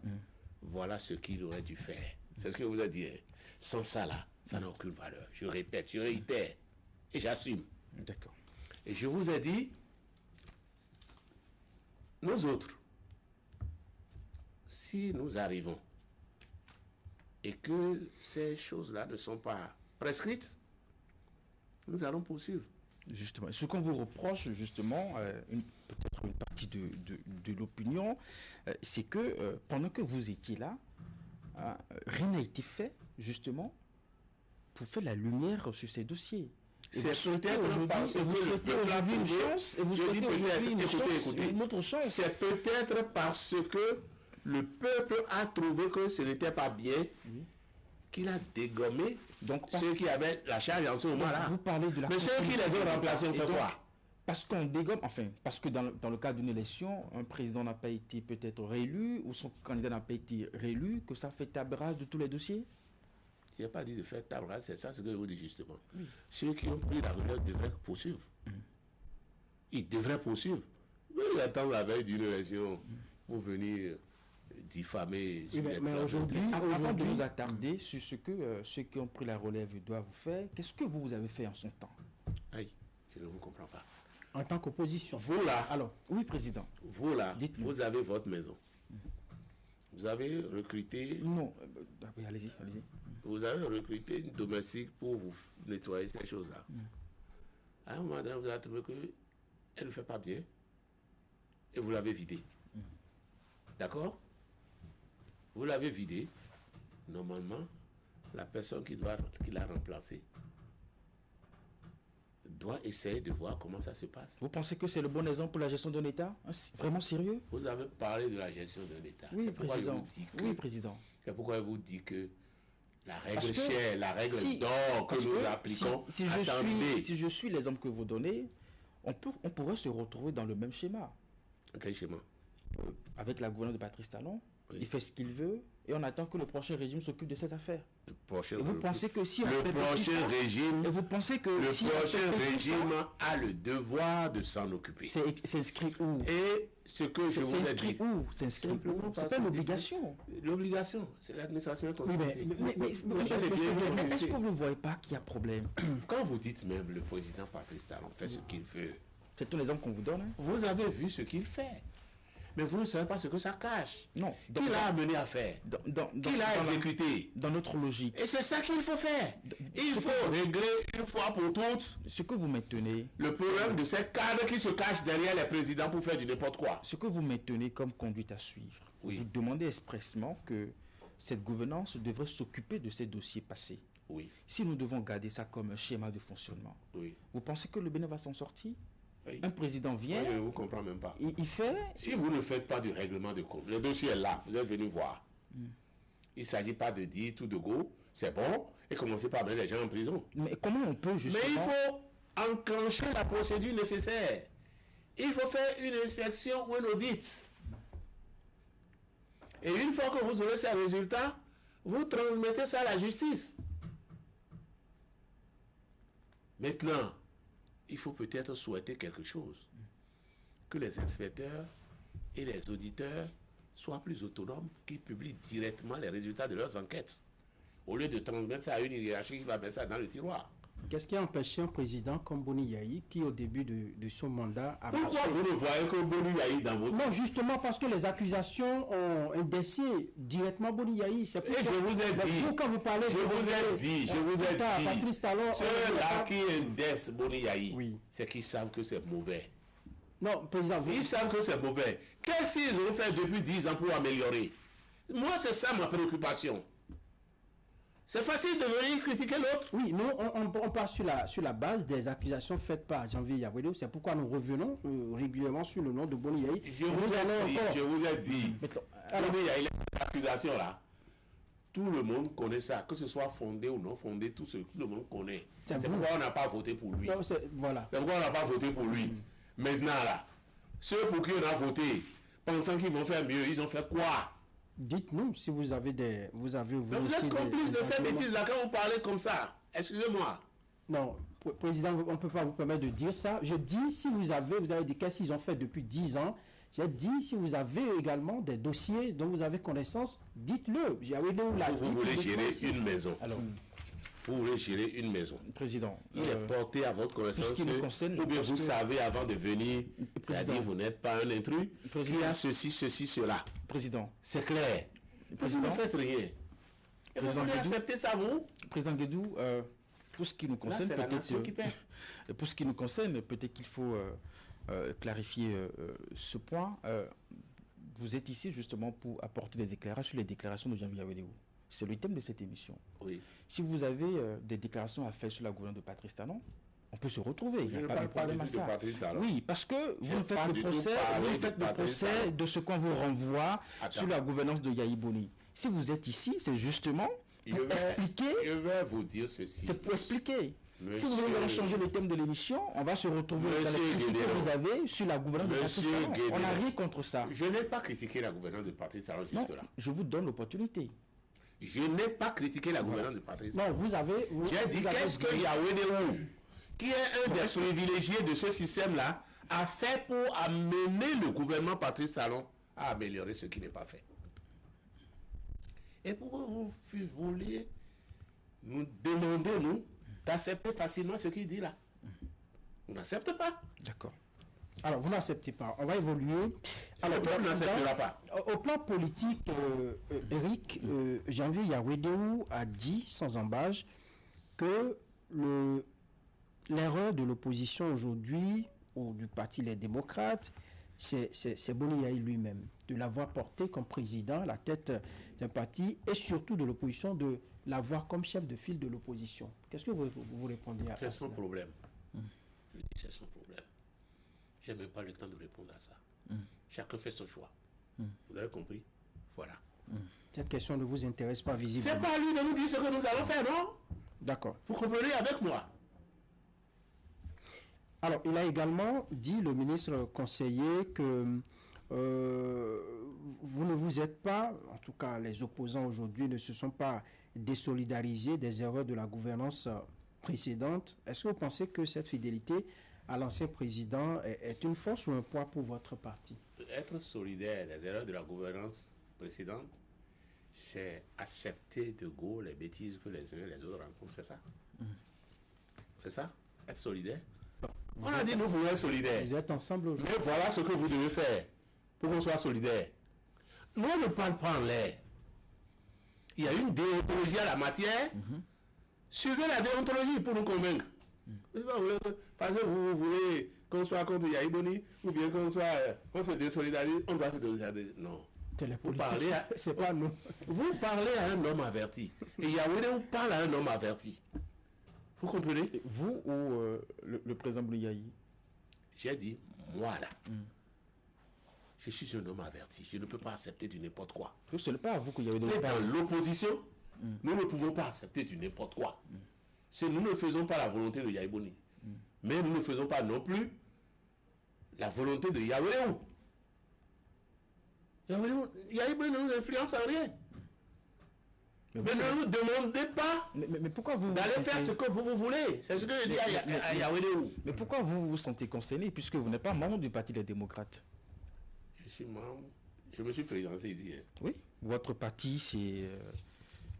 voilà ce qu'il aurait dû faire. C'est ce que vous avez dit. Sans ça là, ça n'a aucune valeur. Je répète, je réitère. Et j'assume. D'accord. Et je vous ai dit, nous autres, si nous arrivons et que ces choses-là ne sont pas prescrites, nous allons poursuivre. Justement, ce qu'on vous reproche, justement, peut-être une partie de l'opinion, c'est que pendant que vous étiez là, rien n'a été fait, justement, pour faire la lumière sur ces dossiers. C'est peut-être parce que le peuple a trouvé, une autre chance. C'est peut-être parce que le peuple a trouvé que ce n'était pas bien, qu'il a dégommé ceux qui avaient la charge en ce moment-là. Vous parlez de la mais ceux qui les ont remplacés, on fait quoi? Parce qu'on dégomme, enfin, parce que dans le cadre d'une élection, un président n'a pas été peut-être réélu, ou son candidat n'a pas été réélu, que ça fait table rase de tous les dossiers? Je n'ai pas dit de faire table rase, c'est ça ce que je vous dis justement. Ceux qui ont pris la relève devraient poursuivre. Ils devraient poursuivre. Ils attendent la veille d'une élection pour venir diffamer. Oui, mais aujourd'hui, Avant de nous attarder sur ce que ceux qui ont pris la relève doivent faire, qu'est-ce que vous avez fait en son temps? Aïe, je ne vous comprends pas. en tant qu'opposition. Vous là, Alors, Oui, président. vous là, Dites-nous. vous avez votre maison. Vous avez recruté, Non, oui, allez-y. vous avez recruté une domestique pour vous nettoyer ces choses-là. À un moment donné, vous avez trouvé qu'elle ne fait pas bien et vous l'avez vidée. D'accord? Vous l'avez vidée. Normalement, la personne qui l'a remplacée doit essayer de voir comment ça se passe. Vous pensez que c'est le bon exemple pour la gestion d'un État? Vraiment sérieux? Vous avez parlé de la gestion d'un État. Oui, C'est pourquoi je président. vous dis que- Oui, président. C'est pourquoi je vous dis que la règle Parce que chère, la règle si- d'or que Parce nous que appliquons, si je suis l'exemple que vous donnez, on pourrait se retrouver dans le même schéma. Quel schéma? Avec la gouvernance de Patrice Talon, Oui. il fait ce qu'il veut et on attend que le prochain régime s'occupe de ses affaires. Le prochain, Et vous pensez que si on le fait tout prochain ça- régime, Et vous pensez que le si on prochain fait tout ça, régime a le devoir de s'en occuper. c'est inscrit où? Et ce que je C'est vous ai inscrit dit, où? C'est inscrit où? Simplement C'est parce pas une que- obligation. l'obligation, c'est l'administration oui, continuité. Monsieur, est-ce que vous ne voyez pas qu'il y a problème? Quand vous dites même le président Patrice Talon fait ce qu'il veut, C'est un exemple qu'on vous donne. Hein? vous avez vu ce qu'il fait. Mais vous ne savez pas ce que ça cache. Non. Qui l'a amené à faire? Qui l'a exécuté? Dans notre logique, Et c'est ça qu'il faut faire. Il ce faut régler une fois pour toutes ce que vous maintenez, le problème de ces cadres qui se cachent derrière les présidents pour faire du n'importe quoi. ce que vous maintenez comme conduite à suivre, Oui. vous demandez expressement que cette gouvernance devrait s'occuper de ces dossiers passés. Oui, Si nous devons garder ça comme un schéma de fonctionnement, oui. vous pensez que le Bénin va s'en sortir? Oui. Un président vient, Moi, je ne vous comprends même pas. il fait, Si vous ne faites pas du règlement de compte, le dossier est là, vous êtes venu voir. Il ne s'agit pas de dire tout de go, c'est bon, et commencer par mettre les gens en prison. mais comment on peut Mais justement... il faut enclencher la procédure nécessaire. Il faut faire une inspection ou un audit. Et une fois que vous aurez ces résultats, vous transmettez ça à la justice. Maintenant, il faut peut-être souhaiter quelque chose. Que les inspecteurs et les auditeurs soient plus autonomes, qu'ils publient directement les résultats de leurs enquêtes. Au lieu de transmettre ça à une hiérarchie qui va mettre ça dans le tiroir. qu'est-ce qui a empêché un président comme Boni Yayi, qui au début de son mandat a Pourquoi marché? vous ne voyez que Boni Yayi dans votre... Non, justement parce que les accusations ont indexé directement Boni Yayi. C'est Et je vous ai Mais dit, vous, quand vous parlez je vous ai dit, Patrice Talon, ceux-là qui indexent Boni Yayi, Oui. c'est qu'ils savent que c'est mauvais. Non, président, vous... Ils savent que c'est mauvais. Qu'est-ce qu'ils ont fait depuis 10 ans pour améliorer? Moi, c'est ça ma préoccupation. C'est facile de venir critiquer l'autre. Oui, nous, on part sur la base des accusations faites par Janvier Yawedou. C'est pourquoi nous revenons régulièrement sur le nom de Boni Yayi. Je vous ai dit, Alors, Boni Yayi, les accusations là, tout le monde connaît ça, que ce soit fondé ou non fondé, tout le monde connaît. C'est C'est vous. pourquoi on n'a pas voté pour lui. non, voilà. C'est pourquoi on n'a pas voté pour lui. Maintenant là, ceux pour qui on a voté, pensant qu'ils vont faire mieux, ils ont fait quoi? Dites-nous si vous avez des... Vous avez Mais vous aussi êtes complice de ces arguments. bêtises-là quand vous parlez comme ça. Excusez-moi. Non, président, on ne peut pas vous permettre de dire ça. Je dis, si vous avez dit qu'est-ce qu'ils ont fait depuis 10 ans. J'ai dit, si vous avez également des dossiers dont vous avez connaissance, dites-le. Vous voulez gérer une maison. Alors, Vous voulez gérer une maison. président, Il est porté à votre connaissance. qui me concerne, je Ou bien pense vous que- savez avant de venir, Président. c'est-à-dire vous n'êtes pas un intrus, Président. qu'il y a ceci, ceci, cela. président, C'est clair. Vous Président. ne faites rien. Et vous Président voulez Guédou. accepter ça, vous? président Guédou, pour ce qui nous Là, concerne, c'est la peut-être, nation qui paie. pour ce qui nous concerne, peut-être qu'il faut clarifier ce point. Vous êtes ici justement pour apporter des éclairages sur les déclarations de Janvier Yawedou. C'est le thème de cette émission. Oui. Si vous avez des déclarations à faire sur la gouvernance de Patrice Talon, on peut se retrouver. Il Je n'y ne a pas de parle pas du problème à tout de ça. Patrice Talon. Oui, parce que Je vous ne faites parle le du tout procès, parler vous de faites le Patrice procès Talon. de ce qu'on vous renvoie Attends. sur la gouvernance de Yayi Boni. Si vous êtes ici, c'est justement pour expliquer. Je vais vous dire ceci. C'est pour expliquer. Monsieur- Si vous voulez changer le thème de l'émission, on va se retrouver dans Monsieur les critiques que Guédéon. vous avez sur la gouvernance de Patrice Monsieur Talon. On Guédéon. n'a rien contre ça. Je n'ai pas critiqué la gouvernance de Patrice Talon Non, jusque-là. je vous donne l'opportunité. Je n'ai pas critiqué la gouvernance de Patrice Talon. Non, vous avez... J'ai dit, qu'est-ce que Yawedou, qui est un des privilégiés de ce système-là, a fait pour amener le gouvernement Patrice Talon à améliorer ce qui n'est pas fait? Et pourquoi vous voulez nous demander, nous, d'accepter facilement ce qu'il dit là? On n'accepte pas. D'accord. Alors, vous n'acceptez pas. On va évoluer. Alors, Le peuple n'acceptera pas. Au plan politique, Eric, Janvier Yawedeu a dit, sans embâche, que l'erreur de l'opposition aujourd'hui, ou du parti Les Démocrates, c'est Boni Yayi lui-même, de l'avoir porté comme président à la tête d'un parti, et surtout de l'opposition, de l'avoir comme chef de file de l'opposition. Qu'est-ce que vous répondez à ça? C'est son problème. Je dis, c'est son problème. Je n'ai même pas le temps de répondre à ça. Chacun fait son choix. Vous avez compris? Voilà. Cette question ne vous intéresse pas visiblement. C'est pas à lui de nous dire ce que nous allons faire, non? D'accord. Vous comprenez avec moi? Alors, il a également dit, le ministre conseiller, que vous ne vous êtes pas, en tout cas les opposants aujourd'hui ne se sont pas désolidarisés des erreurs de la gouvernance précédente. Est-ce que vous pensez que cette fidélité à l'ancien président est une force ou un poids pour votre parti? Être solidaire des erreurs de la gouvernance précédente, c'est accepter de go les bêtises que les uns et les autres rencontrent, c'est ça? C'est ça? Être solidaire? On a dit nous voulons être solidaires. Vous êtes ensemble aujourd'hui. Mais voilà ce que vous devez faire pour qu'on soit solidaire. Nous, on ne parle pas en l'air. Il y a une déontologie à la matière. Suivez la déontologie pour nous convaincre. Parce que vous voulez qu'on soit contre Yayi Boni ou bien qu'on se désolidarise, on doit se désolidariser. Non. C'est les politiques, c'est pas nous. Vous parlez à un homme averti. Et Yawedeu parle à un homme averti. Vous comprenez? Vous ou le président Boni Yayi? J'ai dit, moi là, je suis un homme averti. Je ne peux pas accepter du n'importe quoi. Ce n'est pas à vous qu'il y avait Mais dans l'opposition, nous ne pouvons pas accepter du n'importe quoi. Si nous ne faisons pas la volonté de Yayi Boni, mais nous ne faisons pas non plus la volonté de Yawedeu. Yayi Boni ne nous influence en rien. Mais ne nous demandez pas mais pourquoi vous d'aller faire ce que vous voulez. C'est ce que je dis à Yawedeu. Mais pourquoi vous vous sentez concerné puisque vous n'êtes pas membre du Parti des Démocrates? Je suis membre. Je me suis présenté ici. Oui. Votre parti, c'est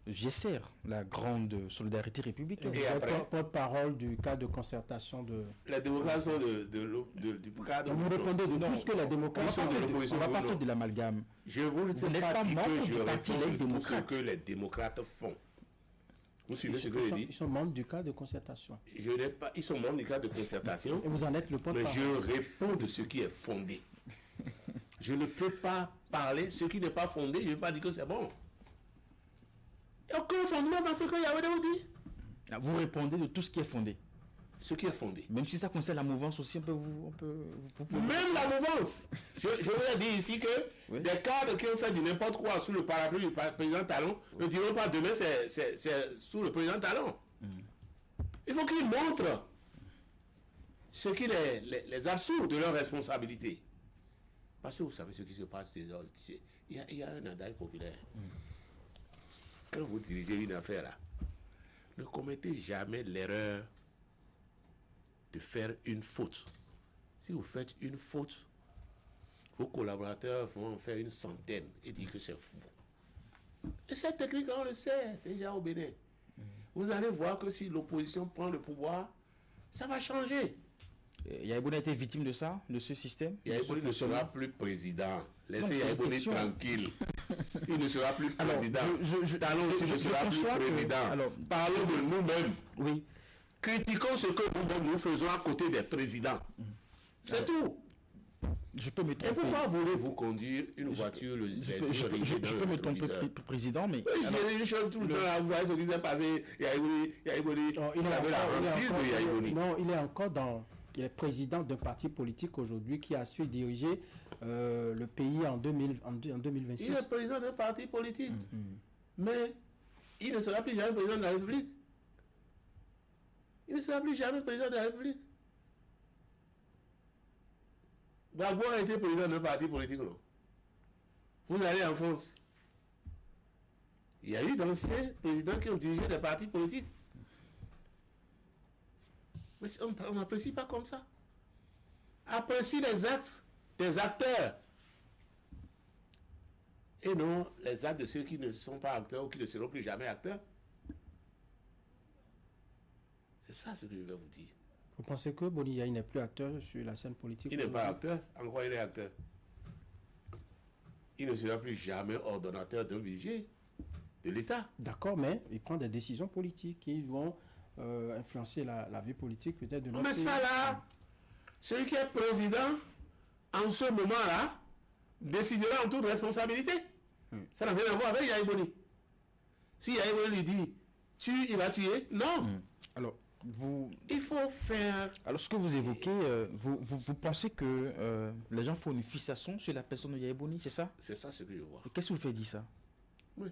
GSR, la grande solidarité républicaine. Et après, porte-parole du cadre de concertation de... la démocratie du cadre... Vous répondez de tout ce que la démocratie... On ne va pas faire de l'amalgame. Je vous dis n'êtes pas dit membre que je du Parti réponds Les de tout ce Démocrates. que les démocrates font. Vous suivez ce que je dis? Ils sont membres du cadre de concertation. Je n'ai pas... Ils sont membres du cadre de concertation. Et vous en êtes le Mais porte-parole. je réponds de ce qui est fondé. Je ne peux pas parler ce qui n'est pas fondé. Je ne vais pas dire que c'est bon. Il n'y a aucun fondement dans ce que Yawedeu dit. Vous répondez de tout ce qui est fondé. Ce qui est fondé. Même si ça concerne la mouvance aussi, on peut vous Même la mouvance. Je vous ai dit ici que des cadres qui ont fait du n'importe quoi sous le parapluie du président Talon ne diront pas demain c'est sous le président Talon. Il faut qu'ils montrent ce qui les absurde de leurs responsabilités. Parce que vous savez ce qui se passe. Il y a un adage populaire. Quand vous dirigez une affaire là, ne commettez jamais l'erreur de faire une faute. Si vous faites une faute, vos collaborateurs vont en faire une centaine et dire que c'est fou. Et cette technique, on le sait déjà au Bénin. Vous allez voir que si l'opposition prend le pouvoir, ça va changer. Yayi Boni a été victime de ça, de ce système? Yayi Boni ne sera plus président. Laissez Yayi Boni tranquille. Il ne sera plus président. Talon aussi ne sera plus président. Alors, parlons de nous-mêmes. Oui. Critiquons ce que nous-mêmes nous faisons à côté des présidents. C'est tout. Je peux me Et tromper. pourquoi voulez-vous conduire une voiture Je peux me tromper, président, mais... J'ai une chose tout le temps à voir ce qui s'est passé. Yayi Boni, il avait la hantise de Yayi Boni. Non, il est encore dans... Il est président d'un parti politique aujourd'hui qui a su diriger le pays en 2026. Il est président d'un parti politique. Mais il ne sera plus jamais président de la République. Il ne sera plus jamais président de la République. Gbagbo a été président d'un parti politique, non? Vous allez en France. Il y a eu d'anciens présidents qui ont dirigé des partis politiques. Mais on n'apprécie pas comme ça. Apprécie les actes des acteurs. et non les actes de ceux qui ne sont pas acteurs ou qui ne seront plus jamais acteurs. C'est ça ce que je vais vous dire. Vous pensez que Boni Yaye n'est plus acteur sur la scène politique? Il n'est pas acteur. En quoi il est acteur? Il ne sera plus jamais ordonnateur d'un budget de l'État. D'accord, mais il prend des décisions politiques qui vont influencer la vie politique peut-être de notre Mais pays. ça là, celui qui est président en ce moment-là décidera en toute responsabilité. Ça n'a rien à voir avec Yaye Boni. Si Yaye Boni lui dit tue, il va tuer. Non. Alors, Il faut faire. alors, ce que vous évoquez, vous pensez que les gens font une fixation sur la personne de Yaye Boni, c'est ça? C'est ça ce que je vois. Et qu'est-ce qui vous fait dire ça? Oui.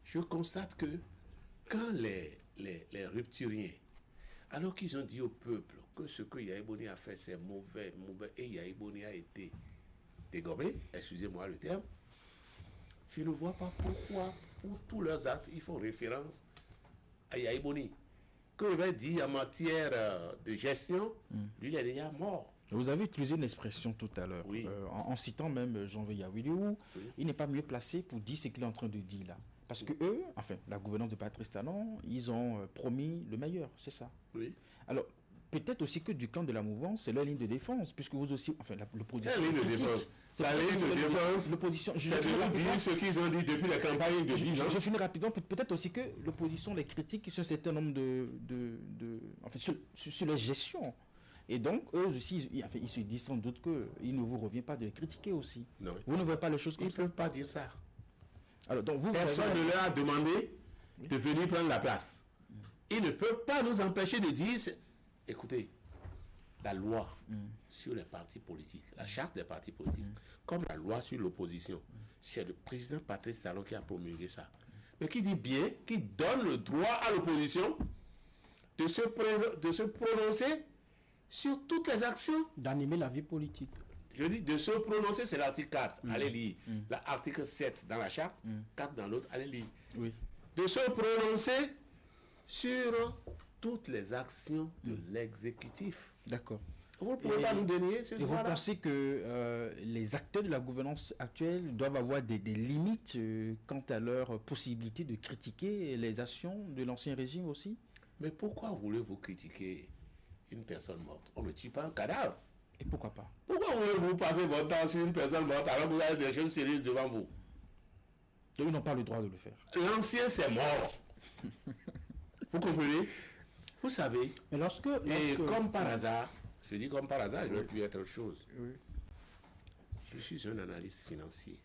Je constate que quand les rupturiens, alors qu'ils ont dit au peuple que ce que Yaye Boni a fait, c'est mauvais, et Yaye Boni a été dégommé, excusez-moi le terme, je ne vois pas pourquoi, pour tous leurs actes, ils font référence à Yaye Boni. Que je vais dire en matière de gestion, lui, il est déjà mort. Vous avez utilisé une expression tout à l'heure, Oui. en citant même Janvier Yawiliou, Oui. il n'est pas mieux placé pour dire ce qu'il est en train de dire là. Parce que eux, enfin, la gouvernance de Patrice Talon, ils ont promis le meilleur, c'est ça. Oui. Alors, peut-être aussi que du camp de la mouvance, c'est leur ligne de défense, puisque vous aussi, enfin, l'opposition. La ligne de critique. défense. C'est La peut-être ligne de que défense, l'opposition. Je c'est finis de rapidement. dire ce qu'ils ont dit depuis la campagne de 10 ans. Je finis rapidement. Peut-être aussi que l'opposition les critique sur un certain nombre enfin, sur les gestions. Et donc, eux aussi, ils se disent sans doute qu'il ne vous revient pas de les critiquer aussi. Non. Vous ne voyez pas les choses comme Ils ne ça. peuvent pas dire ça. Alors, donc, vous Personne voyez- ne leur a demandé de venir prendre la place. Ils ne peuvent pas nous empêcher de dire... Écoutez, la loi sur les partis politiques, la charte des partis politiques, comme la loi sur l'opposition, c'est le président Patrice Talon qui a promulgué ça. Mais qui dit bien, qui donne le droit à l'opposition de se prononcer sur toutes les actions. D'animer la vie politique. Je dis de se prononcer, c'est l'article 4. Allez lire. L'article 7 dans la charte, 4 dans l'autre, allez lire. Oui. De se prononcer sur toutes les actions de l'exécutif. D'accord. Vous ne pouvez Et- pas nous dénier ce Et vous droit-là. pensez que les acteurs de la gouvernance actuelle doivent avoir des limites quant à leur possibilité de critiquer les actions de l'ancien régime aussi? Mais pourquoi voulez-vous critiquer une personne morte? On ne tue pas un cadavre. Et pourquoi pas? Pourquoi voulez-vous passer votre temps sur une personne morte alors que vous avez des choses sérieuses devant vous? Donc, ils n'ont pas le droit de le faire. L'ancien, c'est mort. Vous comprenez? Vous savez, Mais lorsque et comme par hasard, je dis comme par hasard, je vais plus être autre chose. Je suis un analyste financier.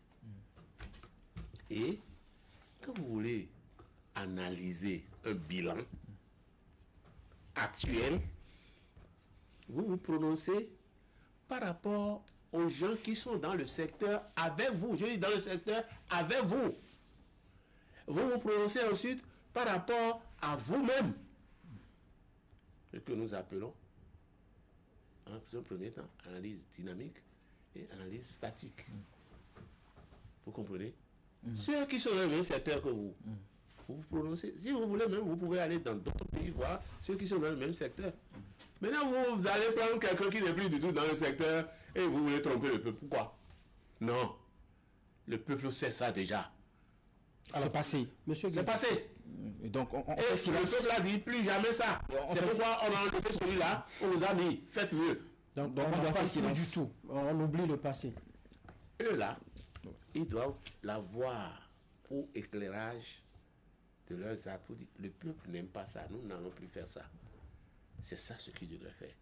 Et quand vous voulez analyser un bilan actuel, vous vous prononcez par rapport aux gens qui sont dans le secteur avec vous. Je dis dans le secteur avec vous. Vous vous prononcez ensuite par rapport à vous-même. Ce que nous appelons, en un premier temps, analyse dynamique et analyse statique. Vous comprenez? Ceux qui sont dans le même secteur que vous, vous vous prononcez. Si vous voulez même, vous pouvez aller dans d'autres pays voir ceux qui sont dans le même secteur. Maintenant, vous allez prendre quelqu'un qui n'est plus du tout dans le secteur et vous voulez tromper le peuple. Pourquoi? Non. Le peuple sait ça déjà. C'est passé. Monsieur C'est Guédou, passé. Et donc, on Et fait le silence. peuple a dit plus jamais ça. On C'est fait- pourquoi on a enlevé celui-là, on nous a mis, faites mieux. donc, Donc, on on ne doit parle faire plus silence. du tout. On oublie le passé. Eux là, ils doivent l'avoir pour éclairage de leurs actes. Pour dire, le peuple n'aime pas ça, nous n'allons plus faire ça. C'est ça ce qu'ils devraient faire.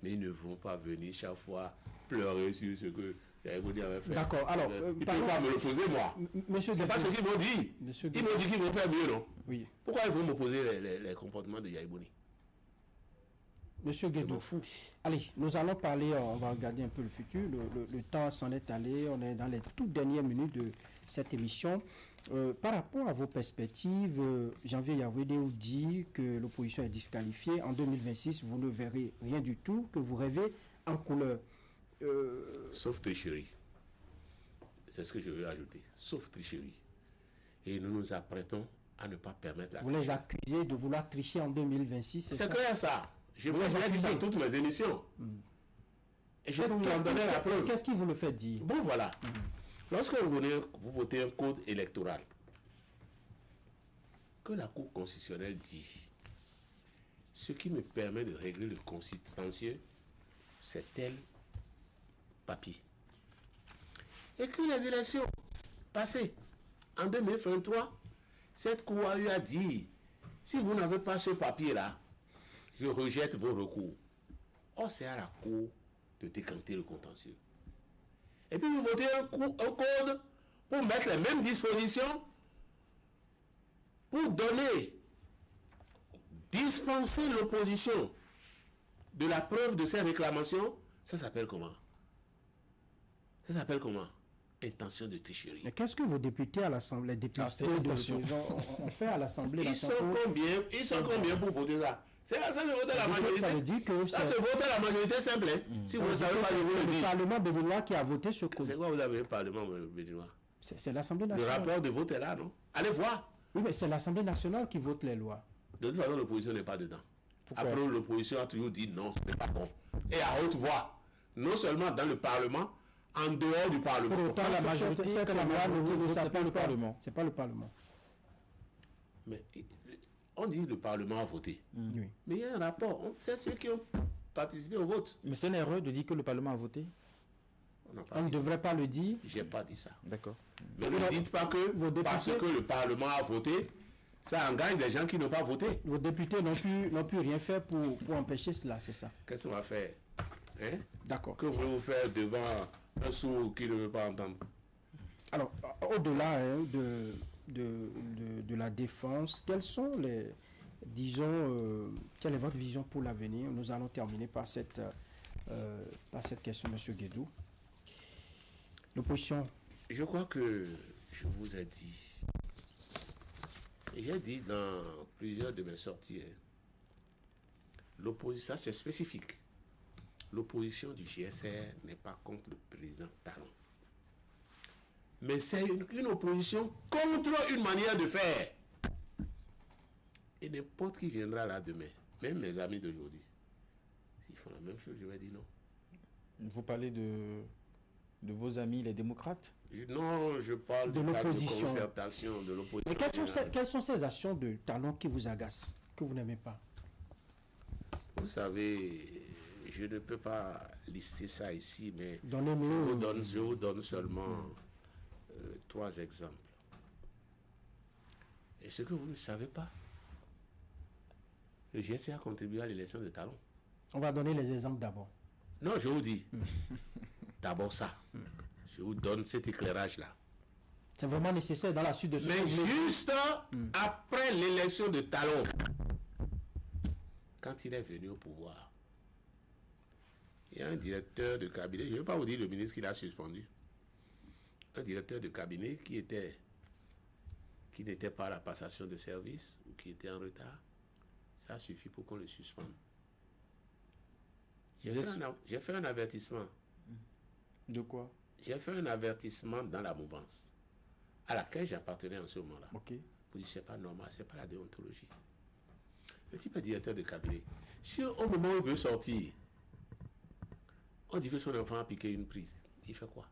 Mais ils ne vont pas venir chaque fois pleurer sur ce que Yaye avait fait. D'accord, alors, Ils ne peuvent parlons- pas me l'opposer, moi. Monsieur C'est pas ce Guédou, qu'ils m'ont dit. Monsieur Ils m'ont dit qu'ils vont faire mieux, non? oui. Pourquoi ils vont m'opposer les comportements de Yaye Boni? Monsieur Je Guédou, m'en fous. allez, nous allons parler, on va regarder un peu le futur. Le temps s'en est allé, on est dans les toutes dernières minutes de cette émission. Par rapport à vos perspectives, Janvier Yawiliou dit que l'opposition est disqualifiée. En 2026, vous ne verrez rien du tout, que vous rêvez en couleur. Sauf tricherie. C'est ce que je veux ajouter. Sauf tricherie. Et nous nous apprêtons à ne pas permettre la Vous les accusez de vouloir tricher en 2026, c'est ça? C'est clair ça. Je vous les l'ai dit accusez. dans toutes mes émissions. Et je peux vous en donner la preuve. Qu'est-ce qui vous le fait dire? Bon voilà. Lorsque vous votez un code électoral, que la Cour constitutionnelle dit, ce qui me permet de régler le contentieux, c'est tel papier. Et que les élections passées en 2023, cette Cour a eu à dire, si vous n'avez pas ce papier-là, je rejette vos recours. Or, c'est à la Cour de décanter le contentieux. Et puis vous votez un code pour mettre les mêmes dispositions, pour dispenser l'opposition de la preuve de ces réclamations. Ça s'appelle comment? Ça s'appelle comment? Intention de tricherie. Mais qu'est-ce que vos députés à l'Assemblée, les députés ont fait à l'Assemblée? Ils sont combien pour voter ça? C'est ça se voter la majorité. Ça veut dire que ça se voter la majorité simple. Si vous ne savez pas, je vous le dis. C'est le Parlement béninois qui a voté ce code. C'est quoi vous avez le Parlement béninois? C'est l'Assemblée Le nationale. rapport de vote est là, non? Allez voir. Oui, mais c'est l'Assemblée nationale qui vote les lois. De toute façon, l'opposition n'est pas dedans. Pourquoi? Après, l'opposition a toujours dit non, ce n'est pas bon. Et à haute voix. Non seulement dans le Parlement, en dehors du Parlement. Pour autant, la majorité, cette loi ne c'est pas le Parlement. C'est pas le Parlement. Mais on dit que le Parlement a voté. Oui. Mais il y a un rapport. On sait ceux qui ont participé au vote. Mais c'est une erreur de dire que le Parlement a voté. On n'a pas On ne dit. devrait pas le dire. J'ai pas dit ça. D'accord. Mais ne dites pas que Vos députés- parce que le Parlement a voté, ça engage des gens qui n'ont pas voté. Vos députés n'ont pu rien faire pour empêcher cela, c'est ça. Qu'est-ce qu'on va faire? Hein? D'accord. Que voulez-vous faire devant un sourd qui ne veut pas entendre? Alors, au-delà de la défense, quelles sont les, disons, quelle est votre vision pour l'avenir? Nous allons terminer par cette question, M. Guédou. L'opposition. Je crois que je vous ai dit, et j'ai dit dans plusieurs de mes sorties, hein, l'opposition, c'est spécifique. L'opposition du GSR n'est pas contre le président Talon. Mais c'est une opposition contre une manière de faire. Et n'importe qui viendra là demain, même mes amis d'aujourd'hui, s'ils font la même chose, je vais dire non. Vous parlez de vos amis, les démocrates? Non, je parle De du cadre de l'opposition. concertation, de l'opposition. Mais quelles sont ces actions de Talon qui vous agacent, que vous n'aimez pas? Vous savez, je ne peux pas lister ça ici, mais Donnez-nous. je vous donne seulement 3 exemples. Et ce que vous ne savez pas, le GSC a contribué à l'élection de Talon. On va donner les exemples d'abord. Non, je vous dis, d'abord ça. Je vous donne cet éclairage-là. C'est vraiment nécessaire dans la suite de ce Mais que vous voulez. juste après l'élection de Talon, quand il est venu au pouvoir, il y a un directeur de cabinet, je ne vais pas vous dire le ministre qu'il a suspendu, un directeur de cabinet qui n'était pas à la passation de service ou qui était en retard. Ça suffit pour qu'on le suspende. J'ai fait un avertissement. De quoi? J'ai fait un avertissement dans la mouvance à laquelle j'appartenais en ce moment-là. Ok. Pour dire, c'est pas normal, c'est pas la déontologie. Le type est directeur de cabinet. Si au moment où il veut sortir, on dit que son enfant a piqué une prise, il fait quoi?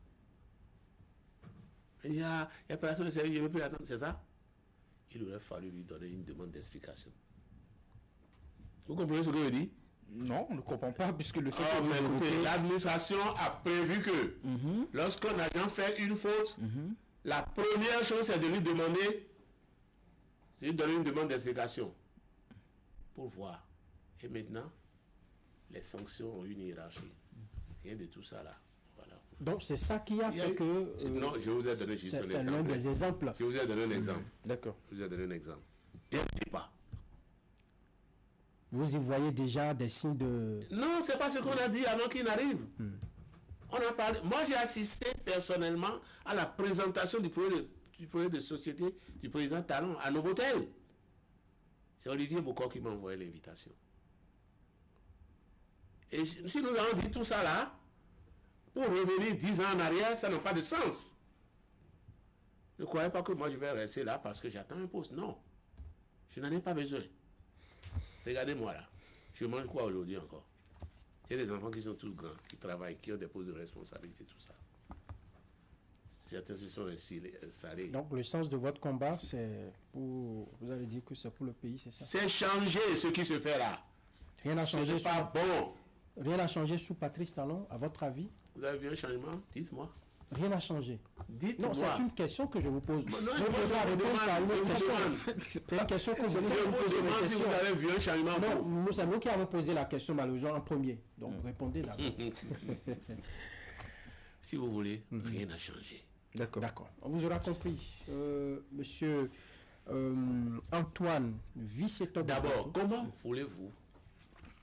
Il y a personne de service, je ne veux plus attendre, c'est ça? Il aurait fallu lui donner une demande d'explication. Vous comprenez ce que je dis? Non, on ne comprend pas, puisque le fait Oh, que mais vous écoutez, évoquez- l'administration a prévu que lorsqu'un agent fait une faute, la première chose, c'est de lui demander, c'est de lui donner une demande d'explication pour voir. Et maintenant, les sanctions ont une hiérarchie. Rien de tout ça là. Voilà. Donc c'est ça qui a Il y a fait eu- que... non, je vous ai donné juste un c'est l'un exemple. des exemples. Je vous ai donné un exemple. D'accord. Je vous ai donné un exemple. Dès le départ. Vous y voyez déjà des signes de... Non, c'est pas ce qu'on a dit avant qu'il n'arrive. On a parlé. Moi, j'ai assisté personnellement à la présentation du projet de société du président Talon à Novotel. C'est Olivier Bocor qui m'a envoyé l'invitation. Et si nous avons dit tout ça là, pour revenir 10 ans en arrière, ça n'a pas de sens. Ne croyez pas que moi je vais rester là parce que j'attends un poste. Non. Je n'en ai pas besoin. Regardez-moi là. Je mange quoi aujourd'hui encore? J'ai des enfants qui sont tous grands, qui travaillent, qui ont des postes de responsabilité, tout ça. Certains se sont installés. Donc le sens de votre combat, c'est pour... Vous avez dit que c'est pour le pays, c'est ça? C'est changer ce qui se fait là. Rien n'a Ce changé, n'est pas bon. rien n'a changé sous Patrice Talon, à votre avis? Vous avez vu un changement? Dites-moi. Rien n'a changé. Dites-moi. Non, c'est une question que je vous pose. Non, Je moi, ne peux pas je vous répondre à une demande, autre je vous question. demande. C'est une question que vous Je poser vous une demande si question. vous avez vu un changement. Non, c'est nous qui avons posé la question malheureusement en premier. Donc répondez là. Si vous voulez, rien n'a changé. D'accord. D'accord. On vous aura compris. Monsieur Antoine Vicetop. D'abord, comment voulez-vous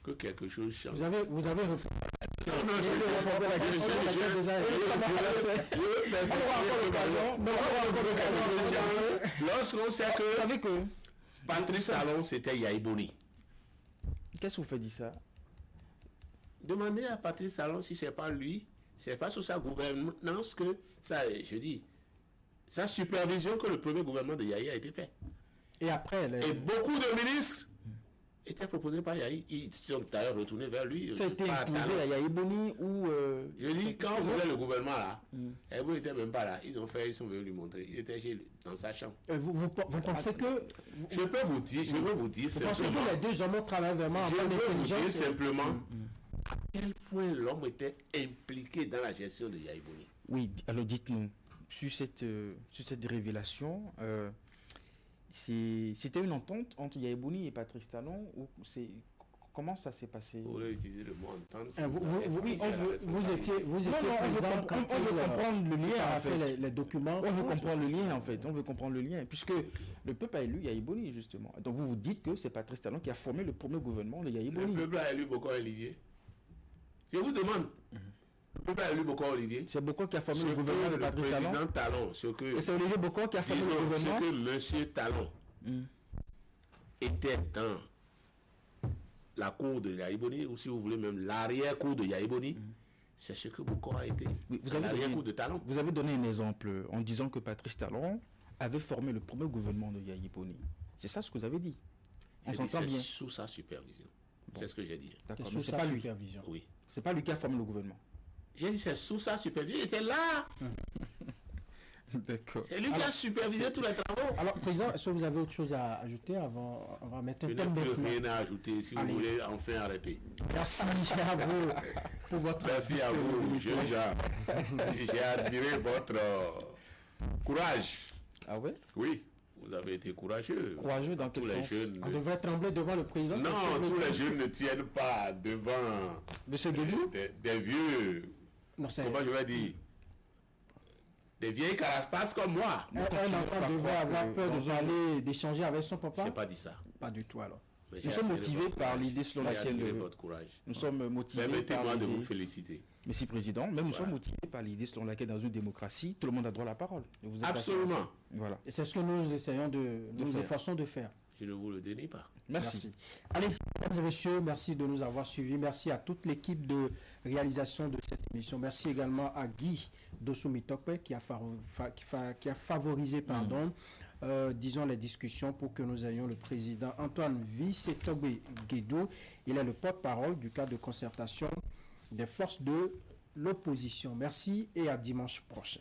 que quelque chose change? Vous avez répondu. Non, je vais répondre à la question. Lorsqu'on sait Vous que savez que... Patrice Talon, c'était Yahi Boni. Qu'est-ce que vous faites dit ça? Demandez à Patrice Talon si c'est pas lui, c'est pas sous sa gouvernance que ça, je dis, sa supervision que le premier gouvernement de Yahi a été fait. Et après, Et beaucoup de ministres étaient proposés par Yahi. Ils sont d'ailleurs retournés vers lui. Ça a été pas à imposé Talon. à Yahi Boni ou... Je dis, quand on faisait le gouvernement là, Yahi n'était même pas là. Ils sont venus lui montrer. Il était dans sa chambre. vous pensez que... Je peux vous dire Vous pensez simplement. que les deux hommes travaillent vraiment en Je bonne veux vous dire intelligence? simplement à quel point l'homme était impliqué dans la gestion de Yahi Boni. Oui, alors dites-nous, sur cette révélation, c'était une entente entre Yahi Boni et Patrice Talon ou comment ça s'est passé? Vous voulez utiliser le mot entente? Vous étiez président quand on veut comprendre le lien a en fait fait. les documents. On veut comprendre le lien en fait, on veut comprendre le lien, puisque le peuple a élu Yahi Boni justement. Donc vous dites que c'est Patrice Talon qui a formé le premier gouvernement de Yahi Le Boni. peuple a élu Bokar Olivier. Je vous demande. Le peuple a élu Bokar Olivier. C'est Bokar qui a formé Ce le gouvernement que de le Patrice Talon. président Talon, ce que, Et c'est Olivier Bokar qui a formé le disons, gouvernement. ce que monsieur Talon était dans la cour de Yahi Boni, ou si vous voulez même l'arrière-cour de Yahi Boni, c'est ce que Bokar a été. Oui, vous dans avez l'arrière-cour donné- de Talon. Vous avez donné un exemple en disant que Patrice Talon avait formé le premier gouvernement de Yahi Boni. C'est ça ce que vous avez dit. On J'ai dit, s'entend c'est bien. sous sa supervision. C'est ce que j'ai dit. C'est D'accord. sous Mais c'est sa pas lui. supervision. Oui. C'est pas lui qui a formé le gouvernement. J'ai dit c'est sous sa supervision. Il était là. D'accord. C'est lui qui a supervisé tous les travaux. Alors, Président, est-ce que vous avez autre chose à ajouter avant? On va mettre Je un n'ai thème plus maintenant. rien à ajouter. Si vous Allez. voulez enfin arrêter. Merci à vous pour votre Merci à vous, disponibilité. jeune gens. J'ai admiré votre courage. Ah ouais? Oui, vous avez été courageux. Courageux dans quel Tous les sens? jeunes. On devrait trembler devant le président. c'est ce que Non, vous tous voulez les dire? jeunes ne tiennent pas devant Monsieur Guédou? des vieux, Non, c'est comment je vais dire, des vieilles carapaces comme moi. un enfant devrait avoir peur de parler, d'échanger avec son Je papa. n'ai pas dit ça. Pas du tout alors. Mais Nous j'ai sommes admiré motivés votre par courage. l'idée selon J'ai laquelle admiré votre courage. nous sommes motivés par Permettez-moi de vous l'idée. féliciter. Monsieur le Président, même nous sommes motivés par l'idée selon laquelle dans une démocratie, tout le monde a droit à la parole. Et vous êtes Absolument. d'accord. Voilà. Et c'est ce que nous essayons nous faire. efforçons de faire. Je ne vous le dénie pas. Merci. Allez, mesdames et messieurs, merci de nous avoir suivis. Merci à toute l'équipe de réalisation de cette émission. Merci également à Guy Dosumitope qui a favorisé disons, les discussions pour que nous ayons le président Antoine Vicetop Guédou. Il est le porte-parole du cadre de concertation des forces de l'opposition. Merci et à dimanche prochain.